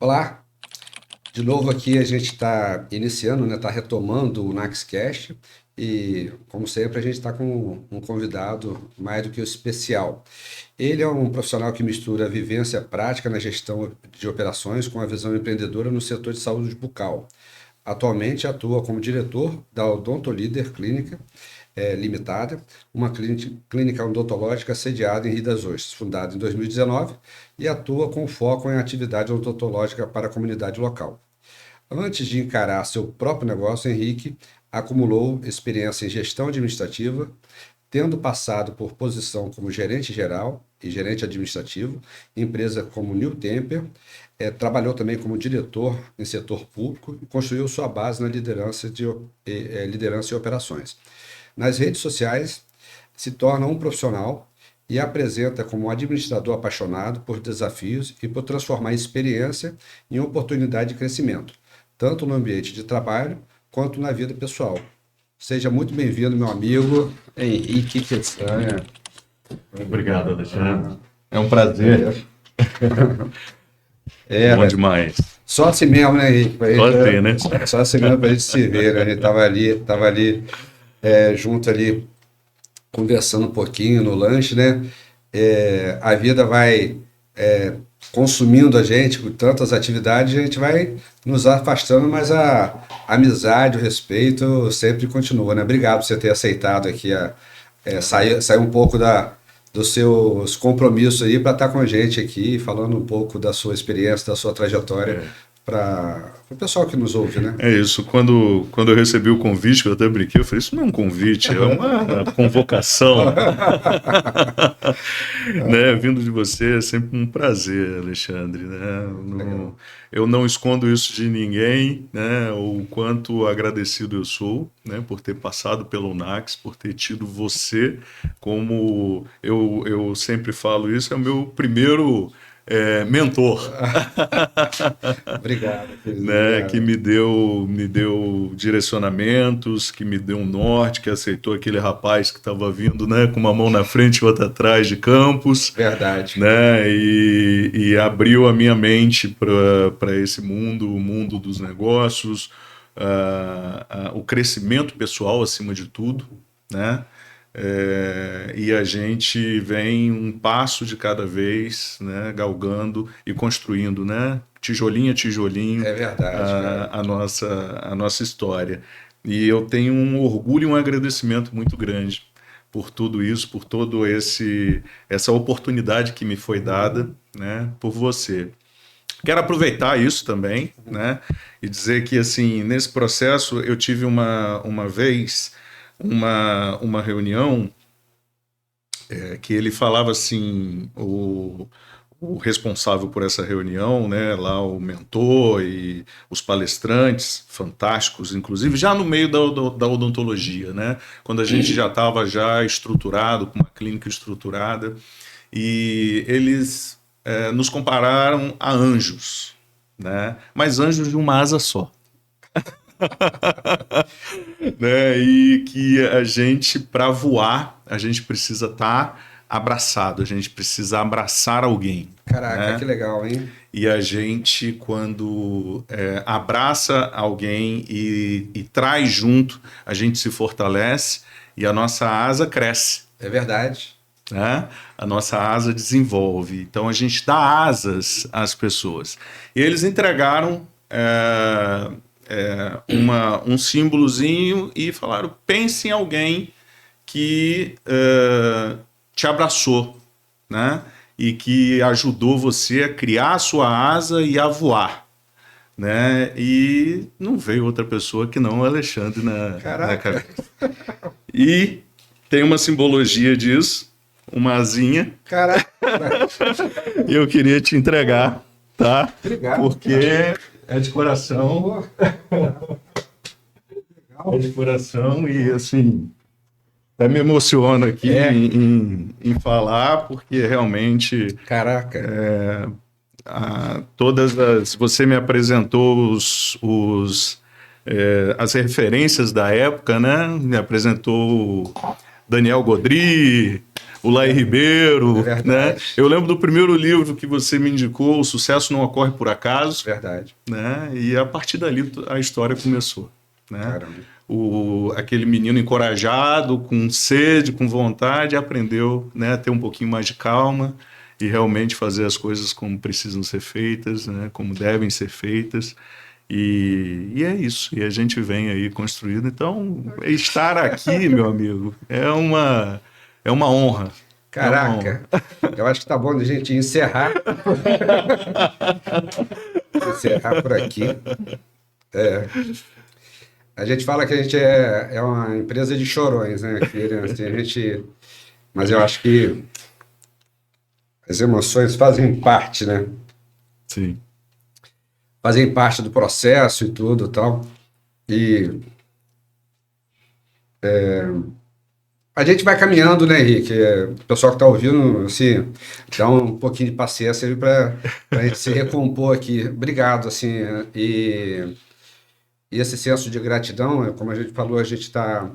Olá, de novo aqui a gente está iniciando, né? Está retomando o Naxcast e, como sempre, a gente está com um convidado mais do que especial. Ele é um profissional que mistura a vivência prática na gestão de operações com a visão empreendedora no setor de saúde bucal. Atualmente atua como diretor da Odontolíder Clínica Limitada, uma clínica odontológica sediada em Rio das Ostras, fundada em 2019, e atua com foco em atividade odontológica para a comunidade local. Antes de encarar seu próprio negócio, Henrique acumulou experiência em gestão administrativa, tendo passado por posição como gerente geral e gerente administrativo, em empresa como New Temper, trabalhou também como diretor em setor público e construiu sua base na liderança e operações. Nas redes sociais, se torna um profissional e apresenta como um administrador apaixonado por desafios e por transformar experiência em oportunidade de crescimento, tanto no ambiente de trabalho quanto na vida pessoal. Seja muito bem-vindo, meu amigo Henrique Peçanha. Obrigado, Alexandre. É um prazer. Bom demais. Só assim mesmo, né, Henrique? Só assim, né? Só assim mesmo pra gente se ver, né? A gente tava ali junto ali, conversando um pouquinho no lanche, né? A vida vai consumindo a gente com tantas atividades, a gente vai nos afastando, mas a amizade, o respeito sempre continua, né? Obrigado por você ter aceitado aqui sair um pouco dos seus compromissos aí para estar com a gente aqui, falando um pouco da sua experiência, da sua trajetória, para o pessoal que nos ouve, né? É isso. Quando eu recebi o convite, que eu até brinquei, eu falei, isso não é um convite, é uma convocação. Né? Vindo de você é sempre um prazer, Alexandre. Né? Eu não escondo isso de ninguém, né? O quanto agradecido eu sou, né? Por ter passado pelo Nax, por ter tido você como, eu sempre falo isso, é o meu primeiro mentor. Obrigado, querido, né, obrigado. que me deu direcionamentos, que me deu um norte, que aceitou aquele rapaz que estava vindo, né, com uma mão na frente e outra atrás de campus. Verdade. Né, e abriu a minha mente para esse mundo, o mundo dos negócios, o crescimento pessoal acima de tudo, né? E a gente vem um passo de cada vez, né, galgando e construindo, né, tijolinho a tijolinho, É verdade, cara. a nossa história. E eu tenho um orgulho e um agradecimento muito grande por tudo isso, por todo essa oportunidade que me foi dada, né, por você. Quero aproveitar isso também, né, e dizer que, assim, nesse processo eu tive uma vez uma reunião que ele falava assim, o responsável por essa reunião, né, lá o mentor e os palestrantes fantásticos, inclusive já no meio da odontologia, né, quando a gente já estava já estruturado, com uma clínica estruturada, e eles nos compararam a anjos, né, mas anjos de uma asa só. Né? E que a gente, para voar, a gente precisa estar abraçado, a gente precisa abraçar alguém. Caraca, Né? que legal, hein? E a gente, quando abraça alguém e traz junto, a gente se fortalece e a nossa asa cresce. É verdade. Né? A nossa asa desenvolve. Então a gente dá asas às pessoas. E eles entregaram um símbolozinho e falaram: pense em alguém que te abraçou, né? E que ajudou você a criar a sua asa e a voar. Né? E não veio outra pessoa que não o Alexandre na cabeça. E tem uma simbologia disso, uma asinha. Caraca. E eu queria te entregar, tá? Obrigado. Porque é de coração. É de coração e, assim, até me emociono aqui em falar, porque realmente Caraca. você me apresentou as referências da época, né? Me apresentou Daniel Godry, o Laí Ribeiro, né? Eu lembro do primeiro livro que você me indicou, O Sucesso Não Ocorre Por Acaso. Verdade. Né? E a partir dali a história começou. Né? Caramba. Aquele menino encorajado, com sede, com vontade, aprendeu, né, a ter um pouquinho mais de calma e realmente fazer as coisas como precisam ser feitas, né, como devem ser feitas. E é isso. E a gente vem aí construindo. Então, estar aqui, meu amigo, é uma honra. Caraca, eu acho que tá bom de a gente encerrar. Encerrar por aqui. A gente fala que a gente é uma empresa de chorões, né? Assim, mas eu acho que as emoções fazem parte, né? Sim. Fazem parte do processo e tudo e tal. E a gente vai caminhando, né, Henrique? O pessoal que está ouvindo, assim, dá um pouquinho de paciência para a gente se recompor aqui. Obrigado, assim. E esse senso de gratidão, como a gente falou, a gente está.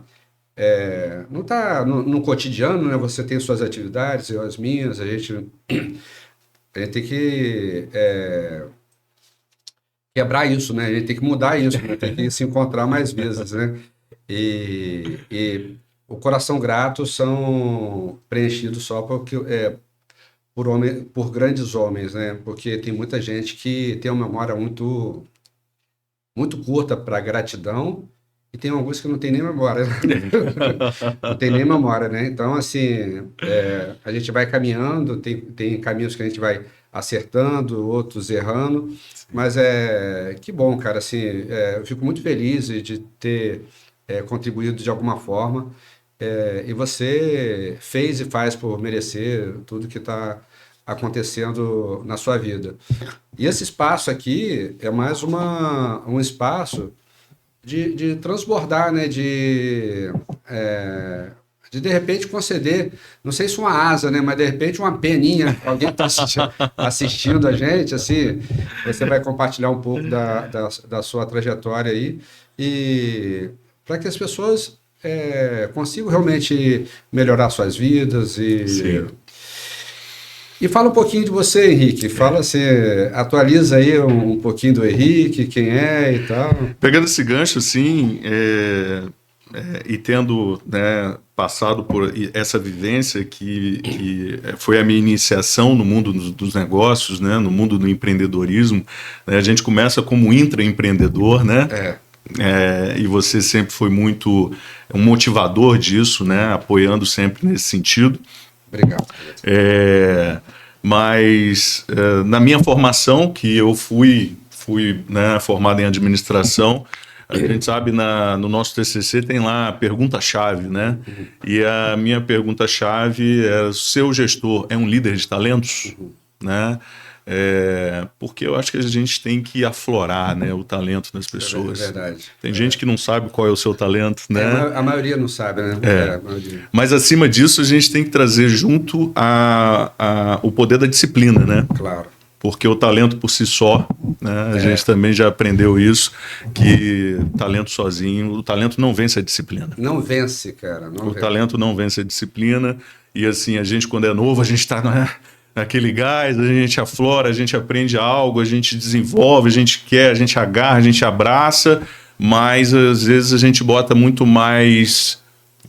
Não está no cotidiano, né? Você tem suas atividades, eu as minhas, a gente tem que quebrar isso, né? A gente tem que mudar isso, né? Tem que se encontrar mais vezes, né? E o coração grato são preenchidos só por grandes homens, né? Porque tem muita gente que tem uma memória muito, muito curta para gratidão e tem alguns que não tem nem memória. Não tem nem memória, né? Então, assim, a gente vai caminhando, tem caminhos que a gente vai acertando, outros errando, mas que bom, cara, assim, eu fico muito feliz de ter contribuído de alguma forma, e você fez e faz por merecer tudo que está acontecendo na sua vida. E esse espaço aqui é mais um espaço de transbordar, né? De repente conceder, não sei se uma asa, né? Mas de repente uma peninha, alguém está assistindo a gente, assim, você vai compartilhar um pouco da sua trajetória aí, e para que as pessoas consigam realmente melhorar suas vidas Sim. E fala um pouquinho de você, Henrique. Fala assim, atualiza aí um pouquinho do Henrique, quem é e tal. Pegando esse gancho, assim, e tendo, né, passado por essa vivência que foi a minha iniciação no mundo dos negócios, né, no mundo do empreendedorismo, né, a gente começa como intraempreendedor, né? E você sempre foi muito um motivador disso, né, apoiando sempre nesse sentido. Obrigado. Mas na minha formação, que eu fui né, formado em administração, a gente sabe, no nosso TCC tem lá a pergunta-chave, né? E a minha pergunta-chave é: seu gestor é um líder de talentos? Né? Porque eu acho que a gente tem que aflorar, né, o talento das pessoas. É verdade. Tem gente que não sabe qual é o seu talento, né? A maioria não sabe, né? Mas acima disso, a gente tem que trazer junto o poder da disciplina, né? Claro. Porque o talento por si só, né, a gente também já aprendeu isso, que talento sozinho, o talento não vence a disciplina. Não vence, cara. Talento não vence a disciplina. E assim, a gente quando é novo, a gente está naquele gás, a gente aflora, a gente aprende algo, a gente desenvolve, a gente quer, a gente agarra, a gente abraça, mas às vezes a gente bota muito mais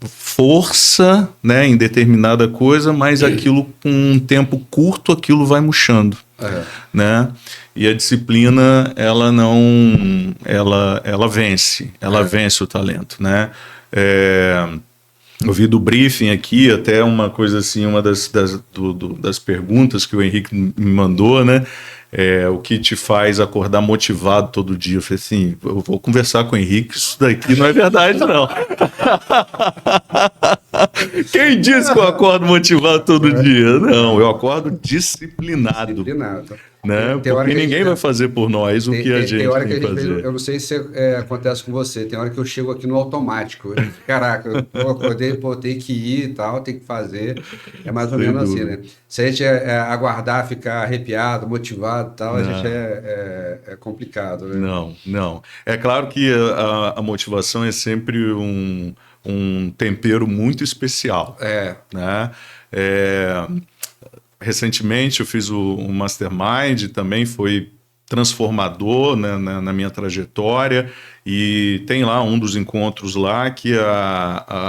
força, né, em determinada coisa, mas aquilo com um tempo curto, aquilo vai murchando, né? E a disciplina, ela vence, vence o talento, né? Eu vi do briefing aqui até uma coisa assim, uma das perguntas que o Henrique me mandou, né? O que te faz acordar motivado todo dia? Eu falei assim, eu vou conversar com o Henrique, isso daqui não é verdade, não. Quem disse que eu acordo motivado todo dia? Não, eu acordo disciplinado. Né? Porque ninguém vai fazer por nós o que a gente tem que fazer. Eu não sei se acontece com você, tem hora que eu chego aqui no automático. Caraca, eu acordei, tenho que ir e tal, tenho que fazer. É mais ou menos assim, né? Se a gente aguardar, ficar arrepiado, motivado e tal, a gente é complicado, né? Não. É claro que a motivação é sempre um um tempero muito especial. Né? Recentemente eu fiz o Mastermind, também foi transformador, né, na minha trajetória, e tem lá um dos encontros lá que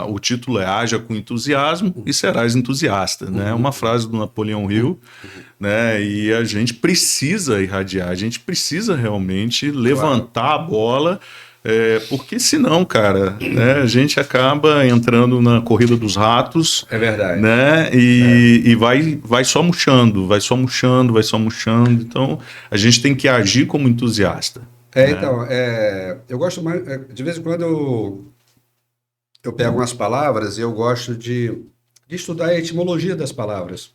o título é Haja com entusiasmo e serás entusiasta, né? Uma frase do Napoleão Hill, né? E a gente precisa irradiar, a gente precisa realmente levantar a bola, porque senão, cara, né, a gente acaba entrando na corrida dos ratos. É verdade. Né, e vai só murchando, vai só murchando, vai só murchando. Então, a gente tem que agir como entusiasta. Né? Então, eu gosto mais, de vez em quando eu pego umas palavras e eu gosto de estudar a etimologia das palavras.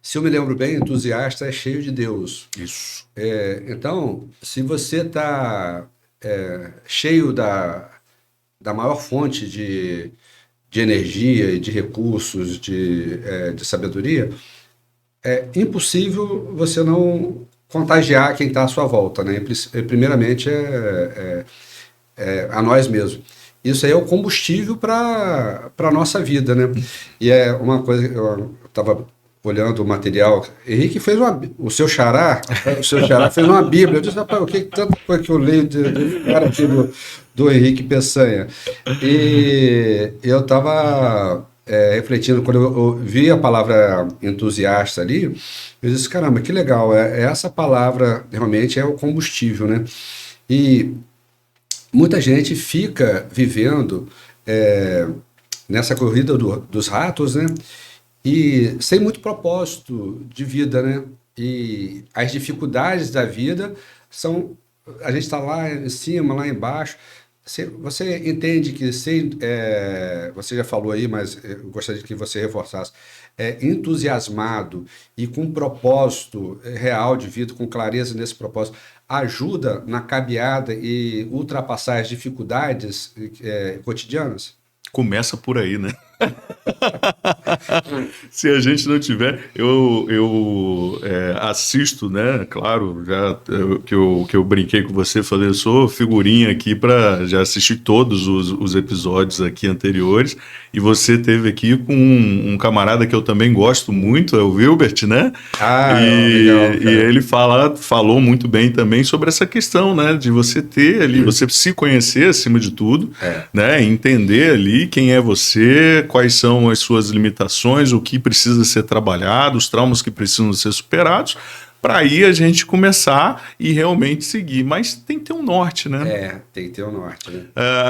Se eu me lembro bem, entusiasta é cheio de Deus. Isso. Então, se você está cheio da maior fonte de energia e de recursos, de sabedoria, é impossível você não contagiar quem está à sua volta, né? Primeiramente a nós mesmos. Isso aí é o combustível para a nossa vida, né? E é uma coisa, eu estava olhando o material, Henrique fez o seu xará fez uma Bíblia. Eu disse, rapaz, o que tanta coisa que eu leio do cara aqui do Henrique Peçanha. E eu estava refletindo, quando eu vi a palavra entusiasta ali, eu disse, caramba, que legal, essa palavra realmente é o combustível, né? E muita gente fica vivendo nessa corrida dos ratos, né? E sem muito propósito de vida, né? E as dificuldades da vida são... A gente está lá em cima, lá embaixo. Você entende que, você já falou aí, mas eu gostaria que você reforçasse, entusiasmado e com propósito real de vida, com clareza nesse propósito, ajuda na caminhada e ultrapassar as dificuldades cotidianas? Começa por aí, né? Se a gente não tiver, eu assisto, né? Claro, que eu brinquei com você, falei, eu sou figurinha aqui para já assistir todos os episódios aqui anteriores, e você teve aqui com um camarada que eu também gosto muito, é o Wilbert, né? Legal, e ele falou muito bem também sobre essa questão, né? De você ter ali, você se conhecer acima de tudo, né? Entender ali quem é você, quais são as suas limitações, o que precisa ser trabalhado, os traumas que precisam ser superados, para aí a gente começar e realmente seguir. Mas tem que ter um norte, né? Tem que ter um norte, né?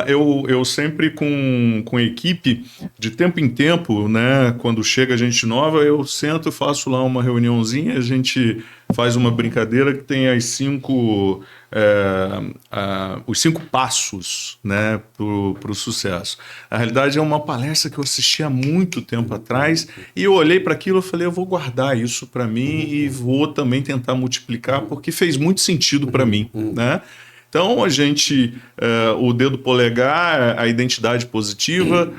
Eu sempre com a equipe, de tempo em tempo, né, quando chega gente nova, eu sento e faço lá uma reuniãozinha, a gente faz uma brincadeira que tem os 5 passos, né, para o sucesso. Na realidade, é uma palestra que eu assisti há muito tempo atrás e eu olhei para aquilo e falei, eu vou guardar isso para mim e vou também tentar multiplicar, porque fez muito sentido para mim, né? Então, o dedo polegar, a identidade positiva,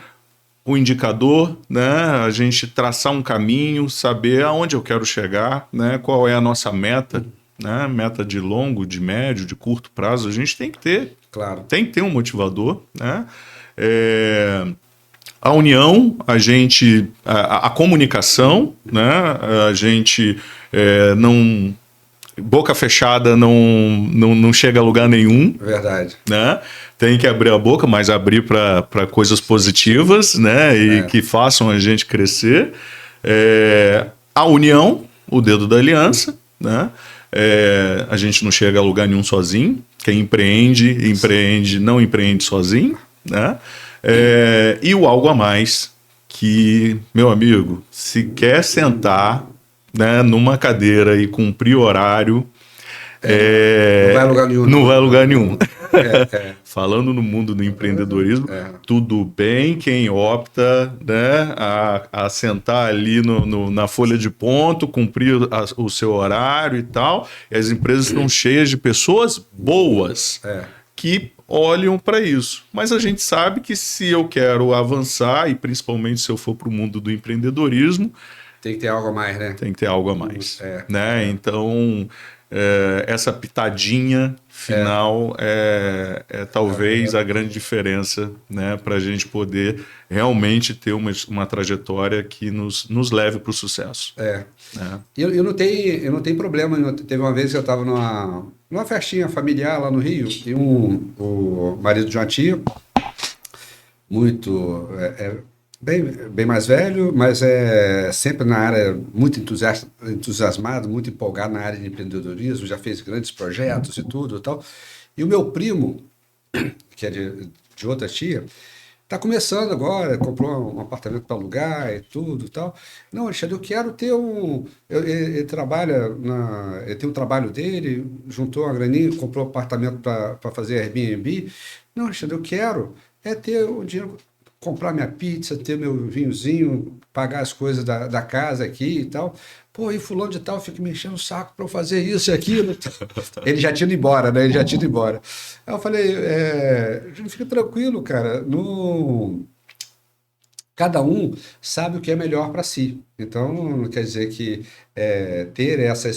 o indicador, né? A gente traçar um caminho, saber aonde eu quero chegar, né? Qual é a nossa meta, né? Meta de longo, de médio, de curto prazo, a gente tem que ter. Claro. Tem que ter um motivador, né? A união, a comunicação, né? A gente não... Boca fechada não chega a lugar nenhum. Verdade. Né? Tem que abrir a boca, mas abrir para coisas positivas, né? E que façam a gente crescer. A união, o dedo da aliança, né? A gente não chega a lugar nenhum sozinho. Quem empreende, não empreende sozinho, né? E o algo a mais, que, meu amigo, se quer sentar, né, numa cadeira e cumprir horário, não vai a lugar nenhum. Não vai a lugar nenhum. Falando no mundo do empreendedorismo, tudo bem quem opta, né, a sentar ali na folha de ponto, cumprir o seu horário e tal. E as empresas estão cheias de pessoas boas que olham para isso. Mas a gente sabe que se eu quero avançar, e principalmente se eu for para o mundo do empreendedorismo, tem que ter algo a mais, né? Tem que ter algo a mais. Né? Então, essa pitadinha final é talvez a grande diferença, né, para a gente poder realmente ter uma trajetória que nos leve para o sucesso. Né? Eu não tenho problema. Teve uma vez que eu estava numa festinha familiar lá no Rio, e o marido de uma tia, muito bem mais velho, mas é sempre na área, muito entusiasmado, muito empolgado na área de empreendedorismo, já fez grandes projetos e tudo e tal. E o meu primo, que é de outra tia, está começando agora, comprou um apartamento para alugar e tudo e tal. Não, Alexandre, eu quero ter ele trabalha ele tem um trabalho dele, juntou uma graninha, comprou um apartamento para fazer Airbnb. Não, Alexandre, eu quero ter o dinheiro, comprar minha pizza, ter meu vinhozinho, pagar as coisas da casa aqui e tal. Pô, e fulano de tal fica me enchendo o saco para eu fazer isso e aquilo. Ele já tinha ido embora, né? Ele já tinha ido embora. Aí eu falei, fica tranquilo, cara. Cada um sabe o que é melhor para si. Então, não quer dizer que ter essa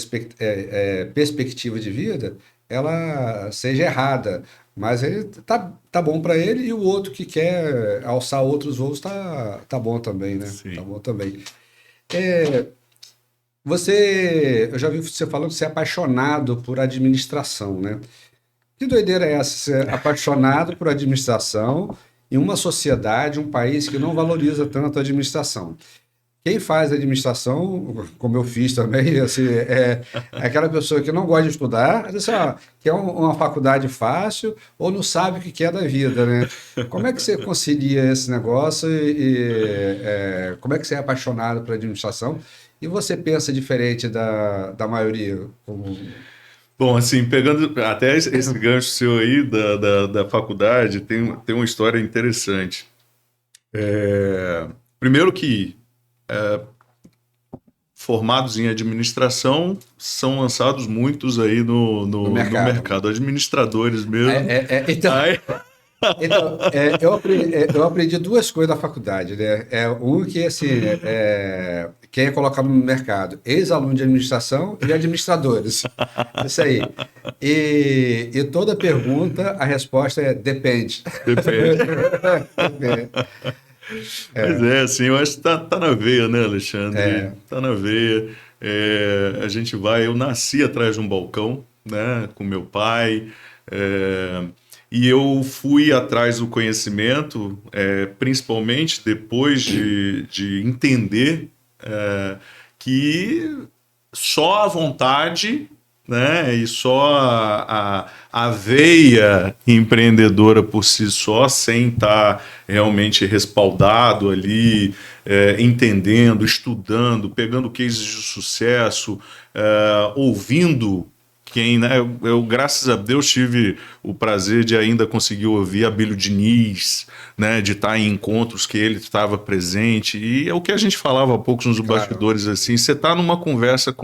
perspectiva de vida, ela seja errada. Mas ele tá bom para ele, e o outro que quer alçar outros voos tá bom também, né? Sim. Tá bom também. Eu já vi você falando que você é apaixonado por administração, né? Que doideira é essa? Ser apaixonado por administração em uma sociedade, um país que não valoriza tanto a administração. Quem faz administração, como eu fiz também, assim, é aquela pessoa que não gosta de estudar, assim, quer uma faculdade fácil ou não sabe o que quer da vida, né? Como é que você concilia esse negócio como é que você é apaixonado por administração e você pensa diferente da maioria? Bom, assim, pegando até esse gancho seu aí da faculdade, tem uma história interessante. Primeiro que formados em administração são lançados muitos aí no mercado, administradores mesmo. Então, eu aprendi duas coisas da faculdade, né? Que assim, quem é colocado no mercado, ex-aluno de administração e administradores. Isso aí. E toda pergunta, a resposta é depende. Depende. Mas assim, eu acho que tá na veia, né, Alexandre? Tá na veia. A gente eu nasci atrás de um balcão, né, com meu pai, e eu fui atrás do conhecimento, principalmente depois de entender que só a vontade, né, e só a veia empreendedora por si só, sem estar realmente respaldado ali, entendendo, estudando, pegando cases de sucesso, ouvindo quem, né? Eu, graças a Deus, tive o prazer de ainda conseguir ouvir Abílio Diniz, né? De estar em encontros que ele estava presente. E é o que a gente falava há pouco nos bastidores, assim, você está numa conversa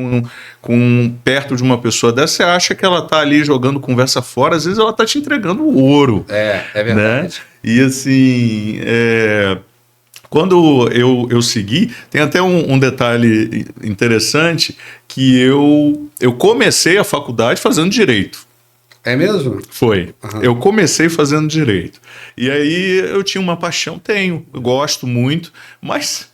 perto de uma pessoa dessa, você acha que ela está ali jogando conversa fora, às vezes ela está te entregando o ouro. É verdade. Né? E assim, quando eu segui, tem até um detalhe interessante, que eu comecei a faculdade fazendo direito. É mesmo? Foi. Uhum. Eu comecei fazendo direito. E aí eu tinha uma paixão, eu gosto muito, mas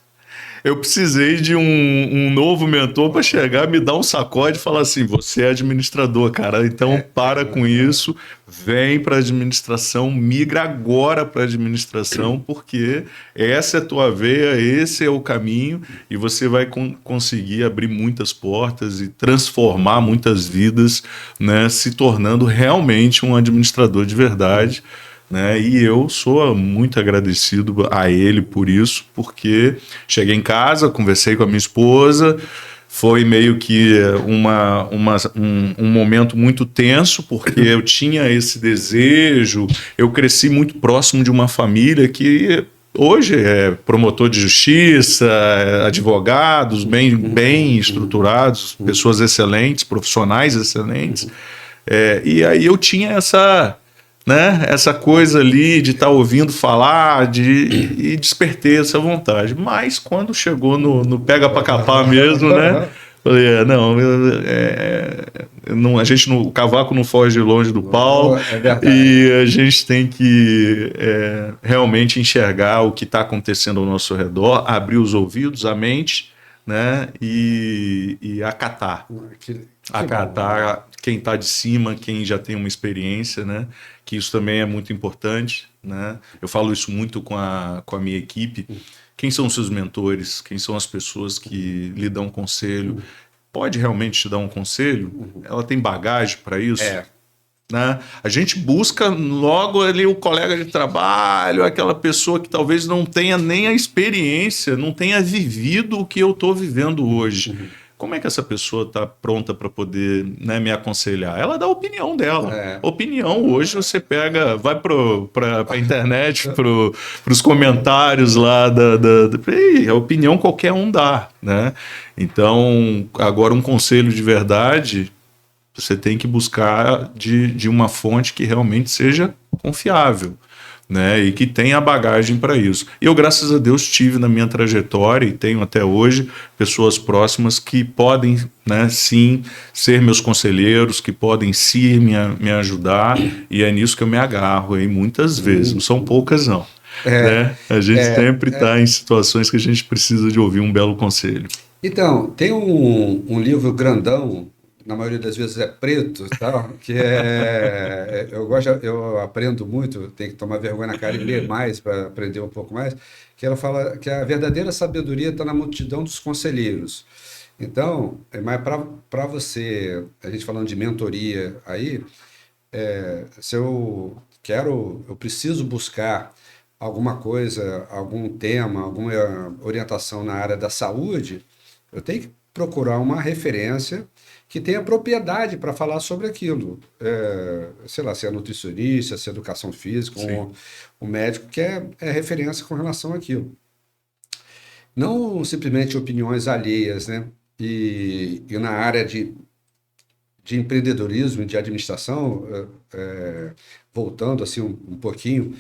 eu precisei de um novo mentor para chegar, me dar um sacode e falar assim, você é administrador, cara, então para com isso, vem para a administração, migra agora para a administração, porque essa é a tua veia, esse é o caminho, e você vai conseguir abrir muitas portas e transformar muitas vidas, né, se tornando realmente um administrador de verdade. Né? E eu sou muito agradecido a ele por isso, porque cheguei em casa, conversei com a minha esposa, foi meio que um momento muito tenso, porque eu tinha esse desejo, eu cresci muito próximo de uma família que hoje é promotor de justiça, advogados bem estruturados, pessoas excelentes, profissionais excelentes, e aí eu tinha essa coisa ali de estar ouvindo falar e despertei essa vontade. Mas quando chegou no pega pra capar mesmo, né? Falei, não, a gente o cavaco não foge longe do pau, É verdade. e a gente tem que realmente enxergar o que está acontecendo ao nosso redor, abrir os ouvidos, a mente, né, e acatar. Acatar quem está de cima, quem já tem uma experiência, né? Que isso também é muito importante, né? Eu falo isso muito com a minha equipe. Quem são os seus mentores? Quem são as pessoas que lhe dão conselho? Pode realmente te dar um conselho? Ela tem bagagem para isso? Né? A gente busca logo ali o colega de trabalho, aquela pessoa que talvez não tenha nem a experiência, não tenha vivido o que eu estou vivendo hoje. Como é que essa pessoa está pronta para poder, né, me aconselhar? Ela dá a opinião dela. Opinião, hoje você pega, vai para a internet, para os comentários lá a opinião qualquer um dá, né? Então, agora um conselho de verdade, você tem que buscar de uma fonte que realmente seja confiável, né, e que tenha bagagem para isso. E eu, graças a Deus, tive na minha trajetória, e tenho até hoje, pessoas próximas que podem, né, sim, ser meus conselheiros, que podem sim me ajudar, e é nisso que eu me agarro aí muitas vezes, não são poucas não. Né? A gente sempre está em situações que a gente precisa de ouvir um belo conselho. Então, tem um livro grandão, na maioria das vezes é preto, tal, que eu aprendo muito, tenho que tomar vergonha na cara e ler mais para aprender um pouco mais, que ela fala que a verdadeira sabedoria está na multidão dos conselheiros. Então, mas para você, a gente falando de mentoria aí, se eu preciso buscar alguma coisa, algum tema, alguma orientação na área da saúde, eu tenho que procurar uma referência que tenha propriedade para falar sobre aquilo. Sei lá, se é nutricionista, se é educação física, um médico que é referência com relação àquilo. Não simplesmente opiniões alheias, né? E na área de empreendedorismo, de administração, voltando assim um pouquinho,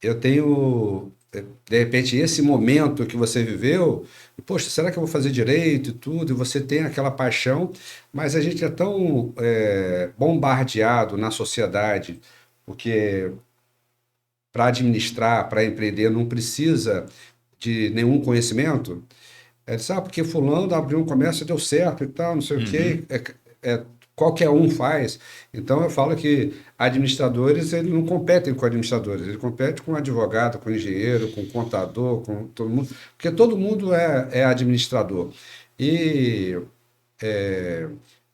eu tenho, de repente, esse momento que você viveu, e, poxa, será que eu vou fazer direito e tudo? E você tem aquela paixão, mas a gente é tão bombardeado na sociedade, porque para administrar, para empreender, não precisa de nenhum conhecimento. Porque fulano abriu um comércio e deu certo e tal, não sei o quê. Qualquer um faz. Então eu falo que administradores, eles não competem com administradores, eles competem com advogado, com engenheiro, com contador, com todo mundo, porque todo mundo é administrador. E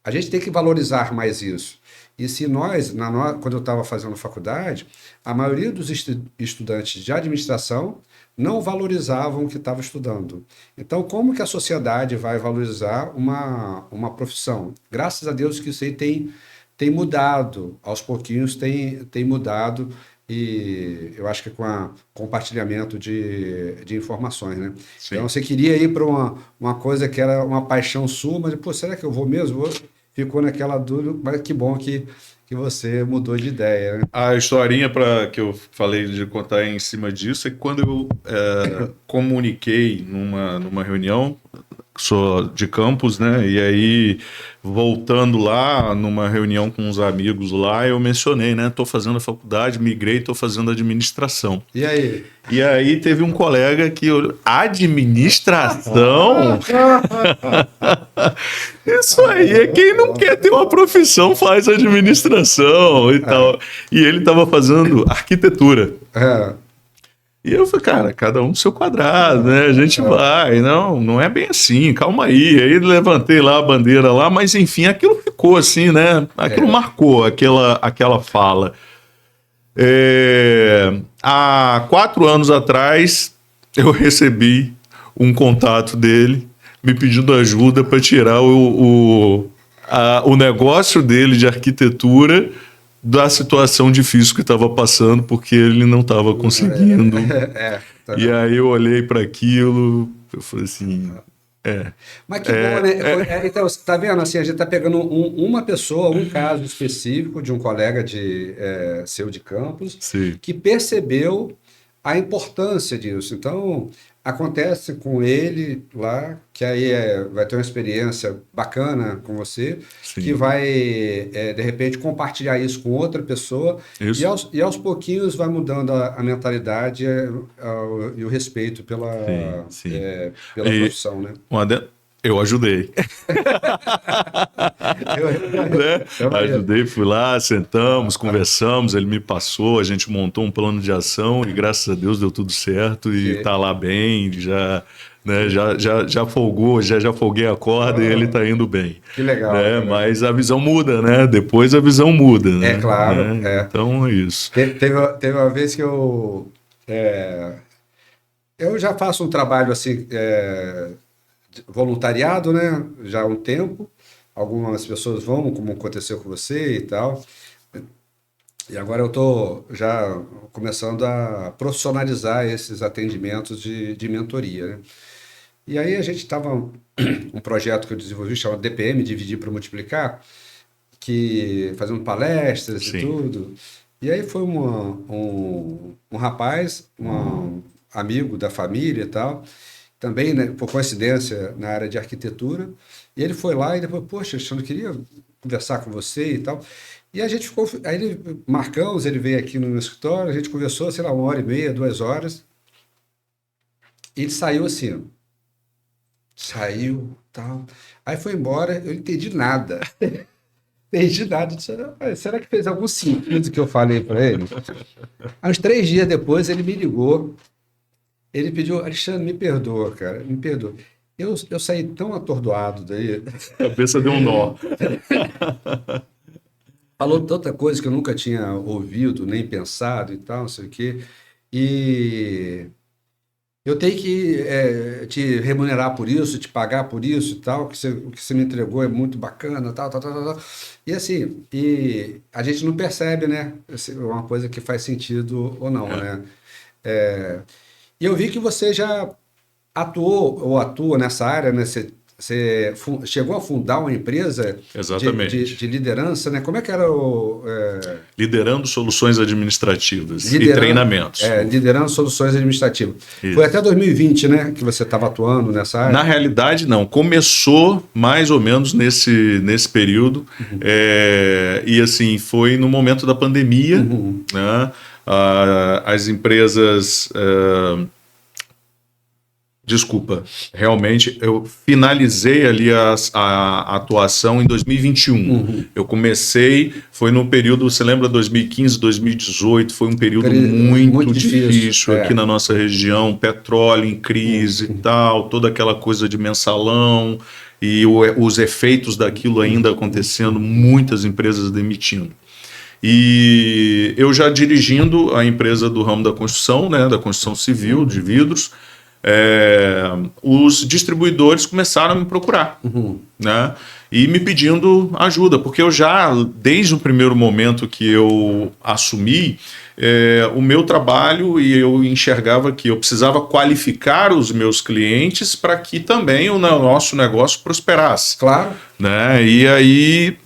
a gente tem que valorizar mais isso. E se quando eu estava fazendo faculdade, a maioria dos estudantes de administração não valorizavam o que estava estudando. Então, como que a sociedade vai valorizar uma profissão? Graças a Deus que isso aí tem mudado, aos pouquinhos tem mudado, e eu acho que com o compartilhamento de informações, né? Sim. Então, você queria ir para uma coisa que era uma paixão sua, mas, pô, será que eu vou mesmo? Ficou naquela dúvida, mas que bom que você mudou de ideia, né? A historinha que eu falei de contar em cima disso é que quando eu comuniquei numa reunião, sou de Campos, né? E aí, voltando lá, numa reunião com uns amigos lá, eu mencionei, né? Tô fazendo a faculdade, migrei, tô fazendo administração. E aí? E aí teve um colega que olhou, administração? Isso aí é quem não quer ter uma profissão faz administração e tal. E ele estava fazendo arquitetura. E eu falei, cara, cada um no seu quadrado, né? A gente vai, não é bem assim, calma aí. Aí levantei lá a bandeira lá, mas enfim, aquilo ficou assim, né? Aquilo marcou aquela fala. Há 4 anos atrás, eu recebi um contato dele me pedindo ajuda para tirar o negócio dele de arquitetura da situação difícil que estava passando, porque ele não estava conseguindo. E aí eu olhei para aquilo, eu falei assim... Mas que bom, né? Então, você tá vendo, assim, a gente está pegando uma pessoa, um caso específico de um colega seu de Campos, Sim. que percebeu a importância disso. Então, acontece com ele lá, que aí vai ter uma experiência bacana com você, que Sim. vai, de repente, compartilhar isso com outra pessoa, Isso. e aos pouquinhos vai mudando a mentalidade e o respeito Sim, sim. pela E profissão, né? eu ajudei. Eu, Né? eu, eu, Ajudei, fui lá, sentamos, conversamos, ele me passou, a gente montou um plano de ação e graças a Deus deu tudo certo e que, tá lá bem, já, né, já folgou, já folguei a corda e ele tá indo bem, que legal, né? cara. Mas a visão muda, né? Depois a visão muda, É né? claro, é. Então é isso. Teve uma vez que eu já faço um trabalho assim, de voluntariado, né? Já há um tempo. Algumas pessoas vão, como aconteceu com você e tal. E agora eu estou já começando a profissionalizar esses atendimentos de mentoria, né? E aí a gente estava um projeto que eu desenvolvi chamado DPM, Dividir para Multiplicar, que fazendo palestras e Sim, tudo. E aí foi um rapaz, um amigo da família e tal, também, né, por coincidência, na área de arquitetura. E ele foi lá e depois, poxa, Alexandre, eu queria conversar com você e tal. E a gente ficou, aí ele, marcamos, ele veio aqui no meu escritório, a gente conversou, sei lá, 1h30, 2 horas, e ele saiu assim, ó, saiu, tal. Aí foi embora, eu não entendi nada. Entendi nada. Eu disse, será que fez algum sentido que eu falei para ele? Aí, uns 3 dias depois, ele me ligou. Ele pediu, Alexandre, me perdoa, cara, me perdoa. Eu saí tão atordoado daí. a cabeça deu um nó. Falou tanta coisa que eu nunca tinha ouvido, nem pensado e tal, não sei o quê. E eu tenho que te remunerar por isso, te pagar por isso e tal, que o que você me entregou é muito bacana, tal, tal, tal, tal, tal. E assim, e a gente não percebe, né? Uma coisa que faz sentido ou não, É, né? É, e eu vi que você já atuou ou atua nessa área, né? Você chegou a fundar uma empresa exatamente. de liderança, né? Como é que era Liderando soluções administrativas e liderando, treinamentos. liderando soluções administrativas? Foi até Isso. 2020, né, que você estava atuando nessa Na área? realidade, não. Começou mais ou menos nesse período. E assim, foi no momento da pandemia, Uhum. né? As empresas. Desculpa, realmente eu finalizei ali a atuação em 2021. Uhum. Eu comecei, foi no período, você lembra, 2015, 2018, foi um período Muito muito difícil. difícil aqui na nossa região, petróleo em crise e Uhum. tal, toda aquela coisa de mensalão e os efeitos daquilo ainda acontecendo, muitas empresas demitindo. E eu já dirigindo a empresa do ramo da construção, né, da construção civil, de vidros, os distribuidores começaram a me procurar, Uhum. né? E me pedindo ajuda, porque eu já, desde o primeiro momento que eu assumi, o meu trabalho e eu enxergava que eu precisava qualificar os meus clientes para que também o nosso negócio prosperasse. Claro. Né? E aí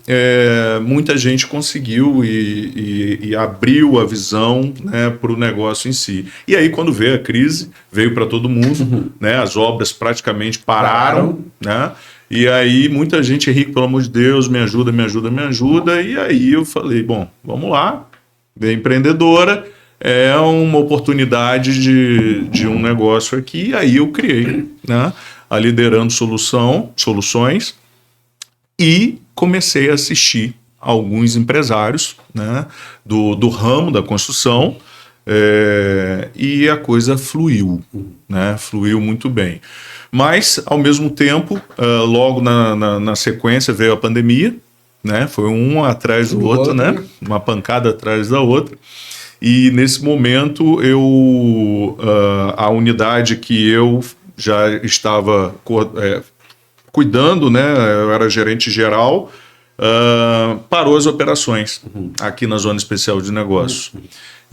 muita gente conseguiu e abriu a visão, né, para o negócio em si. E aí quando veio a crise, veio para todo mundo, né? As obras praticamente pararam, Pararam. né? E aí muita gente, Henrique, pelo amor de Deus, me ajuda, me ajuda, me ajuda. E aí eu falei, bom, vamos lá, veio empreendedora, é uma oportunidade de um negócio aqui. E aí eu criei, né, a Liderando Soluções, e comecei a assistir alguns empresários, né, do ramo da construção, e a coisa fluiu, né, fluiu muito bem. Mas, ao mesmo tempo, logo na sequência veio a pandemia, né, foi um atrás do outro, Outro, né, né? uma pancada atrás da outra. E nesse momento a unidade que eu já estava cuidando, né, eu era gerente geral, parou as operações aqui na Zona Especial de Negócios.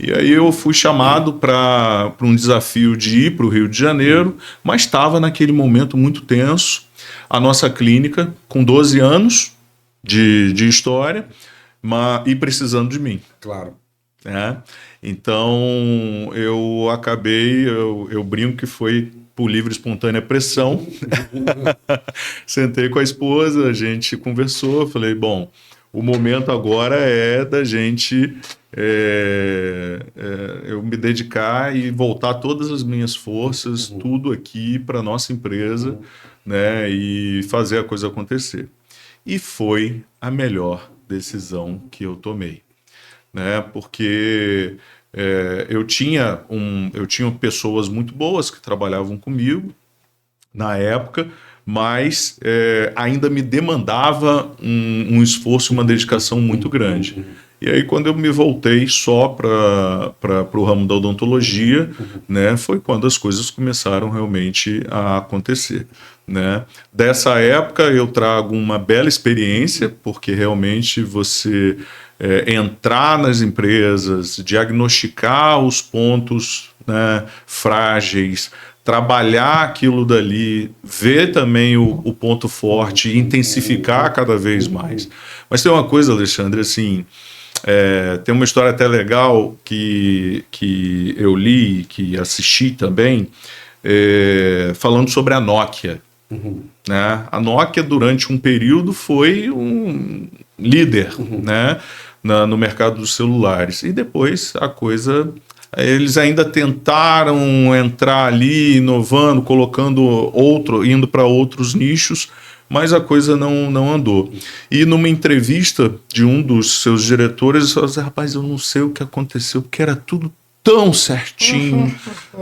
E aí eu fui chamado para um desafio de ir para o Rio de Janeiro, mas estava naquele momento muito tenso. A nossa clínica, com 12 anos de história, e precisando de mim. Claro. né? Então, eu brinco que foi por livre e espontânea pressão. Sentei com a esposa, a gente conversou, falei, bom, o momento agora é da gente eu me dedicar e voltar todas as minhas forças, tudo aqui para nossa empresa, né, e fazer a coisa acontecer. E foi a melhor decisão que eu tomei, né? Porque eu tinha pessoas muito boas que trabalhavam comigo na época, mas ainda me demandava um esforço, uma dedicação muito grande. E aí, quando eu me voltei só para o ramo da odontologia, né, foi quando as coisas começaram realmente a acontecer, né? Dessa época, eu trago uma bela experiência, porque realmente você entrar nas empresas, diagnosticar os pontos, né, frágeis, trabalhar aquilo dali, ver também o ponto forte, intensificar cada vez mais. Mas tem uma coisa, Alexandre, assim, tem uma história até legal que eu li, que assisti também, falando sobre a Nokia. Né? A Nokia, durante um período, foi um líder, né, no mercado dos celulares. E depois a coisa... Eles ainda tentaram entrar ali, inovando, indo para outros nichos, mas a coisa não andou. E numa entrevista de um dos seus diretores, ele falou assim, rapaz, eu não sei o que aconteceu, porque era tudo tão certinho,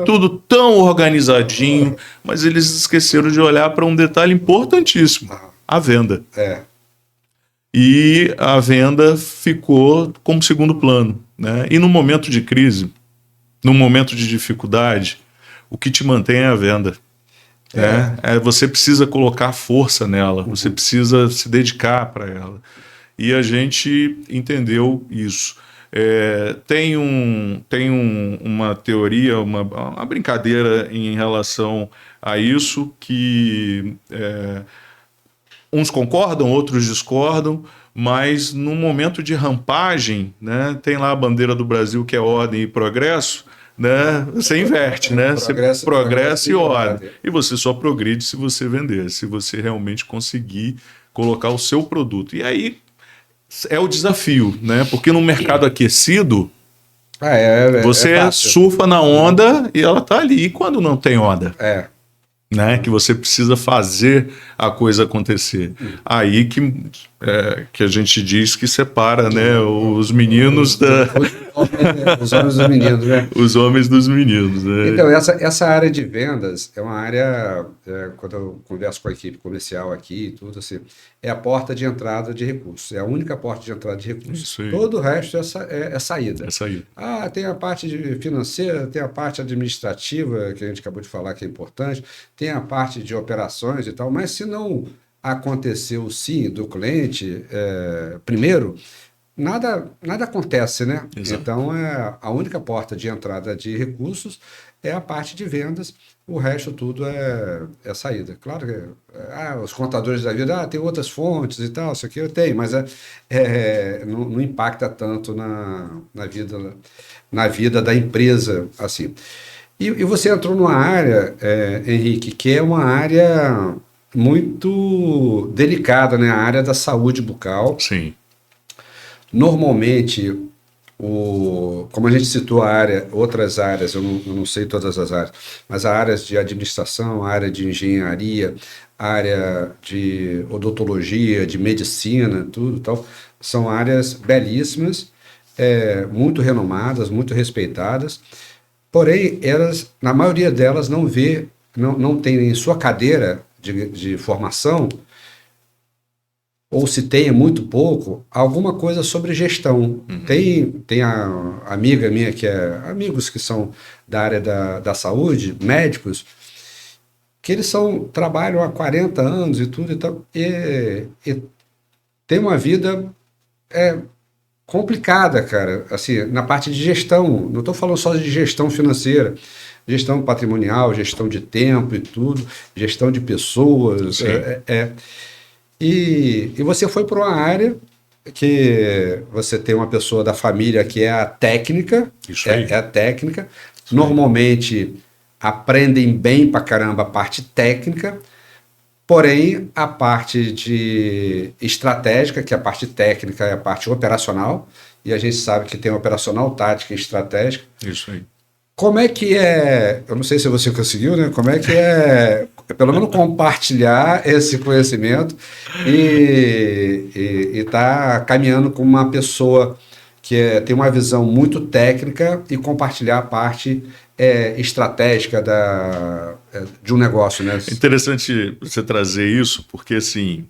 tudo tão organizadinho, mas eles esqueceram de olhar para um detalhe importantíssimo, a venda. E a venda ficou como segundo plano, né? E no momento de crise, no momento de dificuldade, o que te mantém é a venda. Você precisa colocar força nela, você precisa se dedicar para ela. E a gente entendeu isso. Tem uma teoria, uma brincadeira em relação a isso, que uns concordam, outros discordam, mas no momento de rampagem, né, tem lá a bandeira do Brasil, que é ordem e progresso, né, você inverte, né, você progressa e ordem. E você só progride se você vender, se você realmente conseguir colocar o seu produto. E aí é o desafio, né, porque no mercado aquecido, você surfa na onda e ela está ali. E quando não tem onda? Né, que você precisa fazer a coisa acontecer. Aí que a gente diz que separa, né, os meninos os homens dos meninos, né? Os homens dos meninos, né? Então, essa área de vendas é uma área, quando eu converso com a equipe comercial aqui, tudo assim, é a porta de entrada de recursos, é a única porta de entrada de recursos. Todo o resto é saída. Tem a parte financeira, tem a parte administrativa, que a gente acabou de falar que é importante, tem a parte de operações e tal, mas se não acontecer o sim do cliente primeiro, nada acontece, né? Exato. Então, a única porta de entrada de recursos é a parte de vendas, o resto tudo é saída. Claro que os contadores da vida, tem outras fontes e tal, isso aqui eu tenho, mas não impacta tanto na vida da empresa, assim. E você entrou numa área, Henrique, que é uma área muito delicada, né? A área da saúde bucal. Sim. Normalmente, como a gente citou outras áreas, eu não sei todas as áreas, mas há áreas de administração, a área de engenharia, a área de odontologia, de medicina, tudo tal, são áreas belíssimas, muito renomadas, muito respeitadas, porém, elas, na maioria delas, não tem em sua cadeira de formação, ou se tem muito pouco, alguma coisa sobre gestão. Tem a amiga minha, amigos que são da área da saúde, médicos, que eles trabalham há 40 anos e tudo, e tem uma vida complicada, cara, assim, na parte de gestão. Não estou falando só de gestão financeira, gestão patrimonial, gestão de tempo e tudo, gestão de pessoas. E você foi para uma área que você tem uma pessoa da família que é a técnica, Isso aí. é a técnica. Normalmente aprendem bem pra caramba a parte técnica, porém a parte de estratégica, que é a parte técnica, é a parte operacional, e a gente sabe que tem operacional, tática e estratégica. Isso aí. Como é que é, eu não sei se você conseguiu, né? Como é que é, pelo menos compartilhar esse conhecimento e tá caminhando com uma pessoa que tem uma visão muito técnica e compartilhar a parte estratégica de um negócio, né? É interessante você trazer isso, porque assim,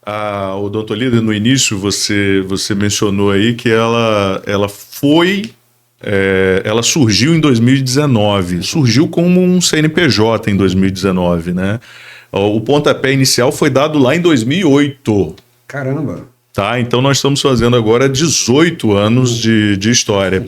a odontolida no início você mencionou aí que ela foi ela surgiu em 2019, surgiu como um CNPJ em 2019, né? O pontapé inicial foi dado lá em 2008. Caramba! Tá, então nós estamos fazendo agora 18 anos de história,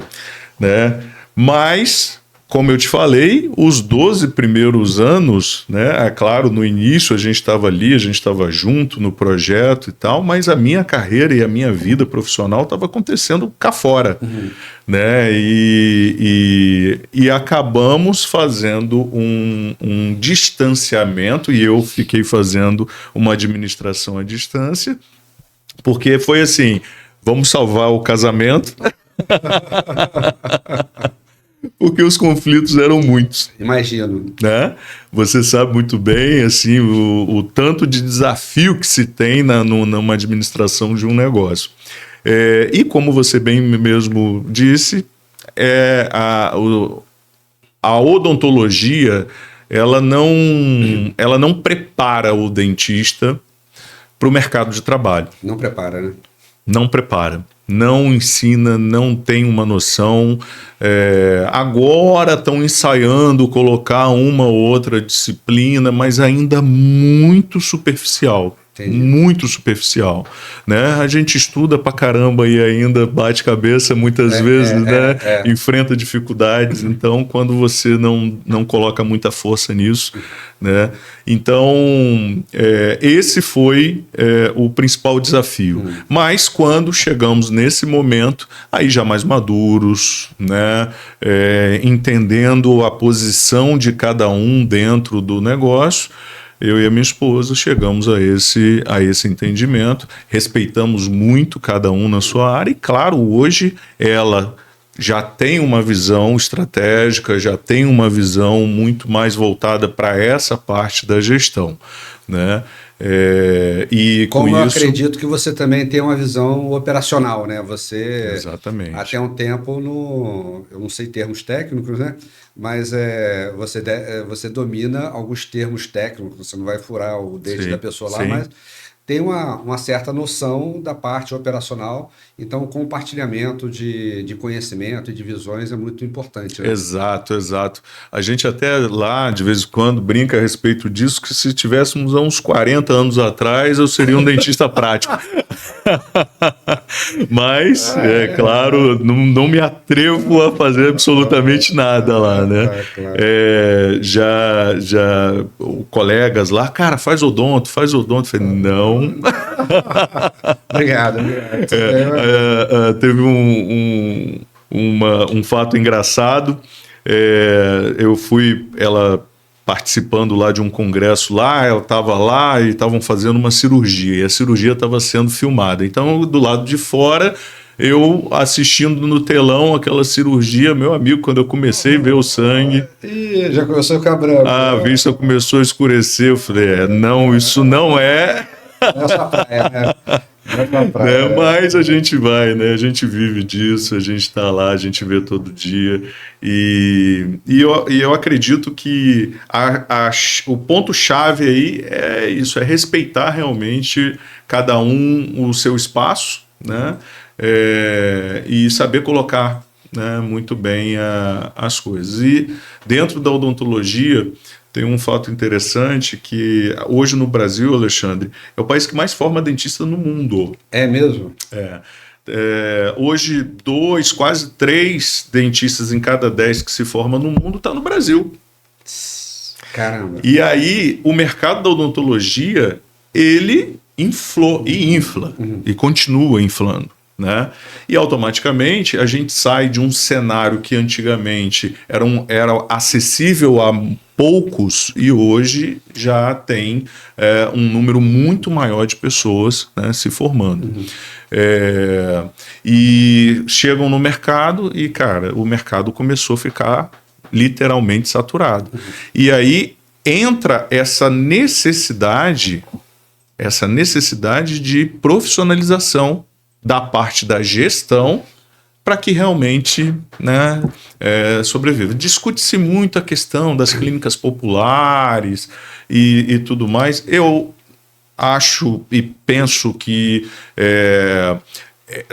né? Mas, como eu te falei, os 12 primeiros anos, né? É claro, no início a gente estava ali, a gente estava junto no projeto e tal, mas a minha carreira e a minha vida profissional estava acontecendo cá fora, né? E acabamos fazendo um distanciamento, e eu fiquei fazendo uma administração à distância, porque foi assim, vamos salvar o casamento, porque os conflitos eram muitos, Imagino. né? Você sabe muito bem, assim, o tanto de desafio que se tem numa administração de um negócio. E como você bem mesmo disse, a odontologia, ela não prepara o dentista para o mercado de trabalho. Não prepara, né? Não prepara, não ensina, não tem uma noção. Agora estão ensaiando colocar uma ou outra disciplina, mas ainda muito superficial. Entendi. Muito superficial, né? A gente estuda pra caramba e ainda bate cabeça muitas vezes, né? Enfrenta dificuldades. Então, quando você não coloca muita força nisso, né? Então, esse foi o principal desafio. Mas quando chegamos nesse momento, aí já mais maduros, né? Entendendo a posição de cada um dentro do negócio, eu e a minha esposa chegamos a esse entendimento, respeitamos muito cada um na sua área e, claro, hoje ela já tem uma visão estratégica, já tem uma visão muito mais voltada para essa parte da gestão, né? E como com eu isso... acredito que você também tem uma visão operacional, né? Você, Exatamente. até um tempo, eu não sei termos técnicos, né? Mas você domina alguns termos técnicos, você não vai furar o dente da pessoa lá, mas tem uma certa noção da parte operacional, então o compartilhamento de conhecimento e de visões é muito importante, né? Exato, exato. A gente até lá, de vez em quando, brinca a respeito disso, que se tivéssemos há uns 40 anos atrás, eu seria um dentista prático. Mas, claro, não me atrevo a fazer absolutamente nada lá, né? Claro. Já colegas lá, cara, faz odonto. Eu falei, não. Obrigado. Teve um fato engraçado. Eu fui, ela participando lá de um congresso lá, ela estava lá e estavam fazendo uma cirurgia, e a cirurgia estava sendo filmada. Então, do lado de fora, eu assistindo no telão aquela cirurgia, meu amigo, quando eu comecei a ver o sangue... Ih, já começou a ficar branco. A vista começou a escurecer, eu falei, não, isso não é... Essa praia, né? Mas a gente vai, né? A gente vive disso, a gente está lá, a gente vê todo dia. E eu acredito que o ponto-chave aí é isso, é respeitar realmente cada um o seu espaço, né? E saber colocar, né, muito bem as coisas. E dentro da odontologia, tem um fato interessante que hoje no Brasil, Alexandre, é o país que mais forma dentista no mundo. É mesmo? Hoje, 2, quase 3 dentistas em cada 10 que se formam no mundo está no Brasil. Caramba. E aí, o mercado da odontologia, ele inflou e infla, e continua inflando. Né? E automaticamente a gente sai de um cenário que antigamente era acessível a poucos e hoje já tem um número muito maior de pessoas, né, se formando. E chegam no mercado e, cara, o mercado começou a ficar literalmente saturado. E aí entra essa necessidade de profissionalização da parte da gestão para que realmente, né, sobreviva. Discute-se muito a questão das clínicas populares e tudo mais. Eu acho e penso que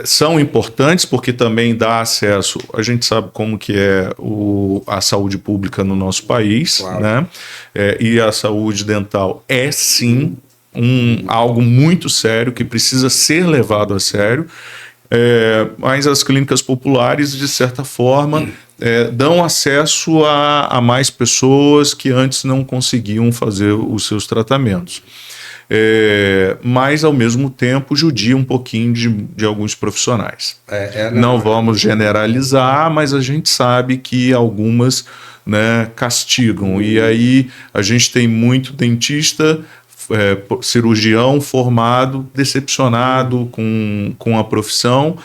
são importantes porque também dá acesso, a gente sabe como que é a saúde pública no nosso país, claro, né? E a saúde dental é sim algo muito sério que precisa ser levado a sério, mas as clínicas populares, de certa forma, dão acesso a mais pessoas que antes não conseguiam fazer os seus tratamentos. Mas, ao mesmo tempo, judia um pouquinho de alguns profissionais. Não vamos generalizar, mas a gente sabe que algumas, né, castigam. E aí a gente tem muito dentista, cirurgião formado, decepcionado com a profissão,